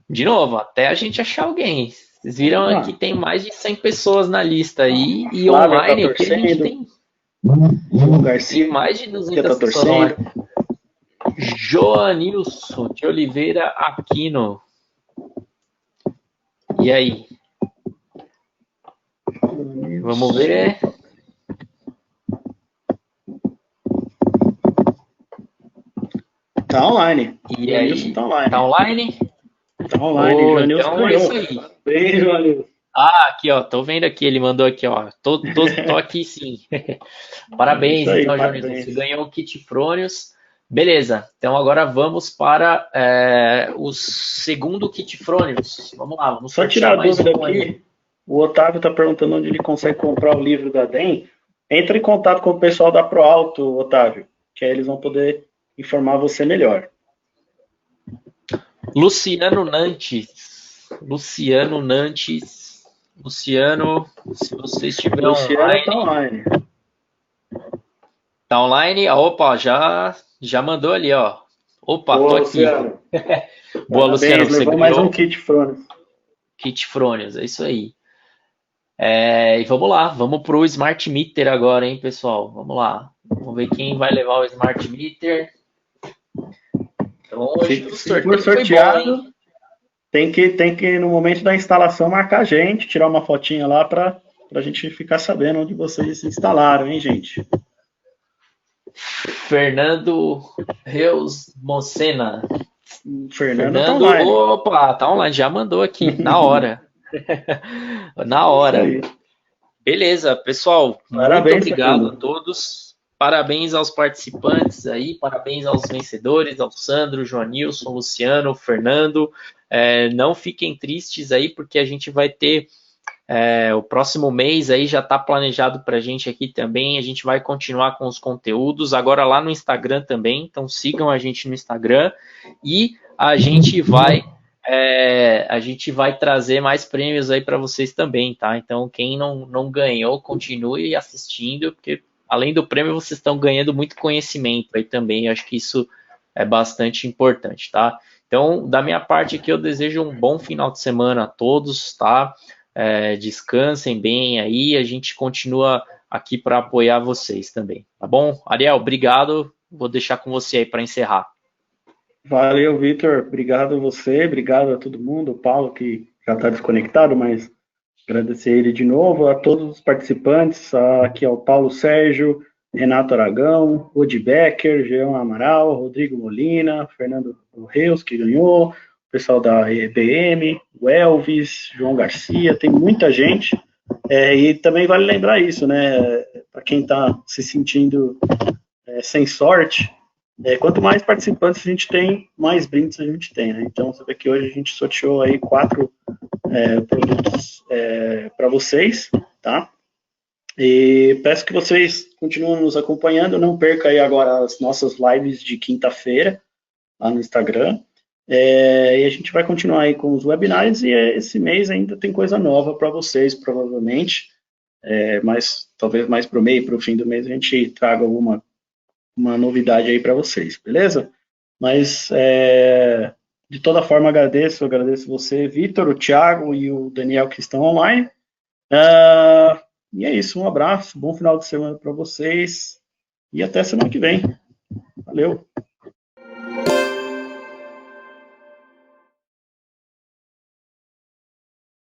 de novo, até a gente achar alguém. Vocês viram que tem mais de 100 pessoas na lista aí, e online tá aqui a gente tem João Garcia, mais de 200 tá pessoas online. Joanilson de Oliveira Aquino. E aí? Vamos ver. Tá online. E aí? Tá online. Tá online? Tá online. Joanilson então é isso aí. Bem, Joanilson. Aqui, ó. Tô vendo aqui. Ele mandou aqui, ó. Tô aqui sim. Parabéns, aí, então, Joanilson. Você ganhou o kit Frônios. Beleza. Então agora vamos para o segundo kit Frônios. Vamos lá. Vamos só tirar a dúvida aqui. Aí. O Otávio está perguntando onde ele consegue comprar o livro da DEM. Entre em contato com o pessoal da ProAlto, Otávio, que aí eles vão poder informar você melhor. Luciano Nantes, se você estiver online. Tá online. Tá online? Opa, já mandou ali, ó. Opa, tô aqui. Boa, Luciano, você ganhou mais um kit Frônios. Kit Frônios, é isso aí. E vamos lá, vamos pro Smart Meter agora, hein, pessoal? Vamos lá. Vamos ver quem vai levar o Smart Meter. Então, hoje o sorteio sorteado, foi bom, hein? Tem que, no momento da instalação, marcar a gente, tirar uma fotinha lá para a gente ficar sabendo onde vocês instalaram, hein, gente? Fernando Reus Mocena. Fernando tá online. Opa, tá online, já mandou aqui, na hora. Na hora. Beleza, pessoal. Parabéns, muito obrigado Fernando. a todos. Parabéns aos participantes aí, parabéns aos vencedores, ao Sandro, Joanilson, Luciano, Fernando. Não fiquem tristes aí, porque a gente vai ter o próximo mês aí já está planejado para a gente aqui também. A gente vai continuar com os conteúdos agora lá no Instagram também. Então sigam a gente no Instagram e a gente vai trazer mais prêmios aí para vocês também, tá? Então quem não ganhou, continue assistindo, porque além do prêmio vocês estão ganhando muito conhecimento aí também. Eu acho que isso é bastante importante, tá? Então da minha parte aqui eu desejo um bom final de semana a todos, tá? Descansem bem aí, a gente continua aqui para apoiar vocês também, tá bom? Ariel, obrigado, vou deixar com você aí para encerrar. Valeu, Vitor, obrigado a você, obrigado a todo mundo, o Paulo que já está desconectado, mas agradecer ele de novo, a todos os participantes, aqui ao Paulo Sérgio, Renato Aragão, Rudi Becker, Jean Amaral, Rodrigo Molina, Fernando Reus, que ganhou, o pessoal da EBM, o Elvis, João Garcia, tem muita gente. E também vale lembrar isso, né? Para quem está se sentindo sem sorte, quanto mais participantes a gente tem, mais brindes a gente tem, né? Então, você vê que hoje a gente sorteou aí 4 produtos para vocês, tá? E peço que vocês continuem nos acompanhando, não perca aí agora as nossas lives de quinta-feira lá no Instagram. E a gente vai continuar aí com os webinários e esse mês ainda tem coisa nova para vocês, provavelmente, mas talvez mais para o meio, para o fim do mês a gente traga uma novidade aí para vocês, beleza? Mas de toda forma agradeço você, Vitor, o Thiago e o Daniel que estão online. E é isso, um abraço, bom final de semana para vocês e até semana que vem. Valeu!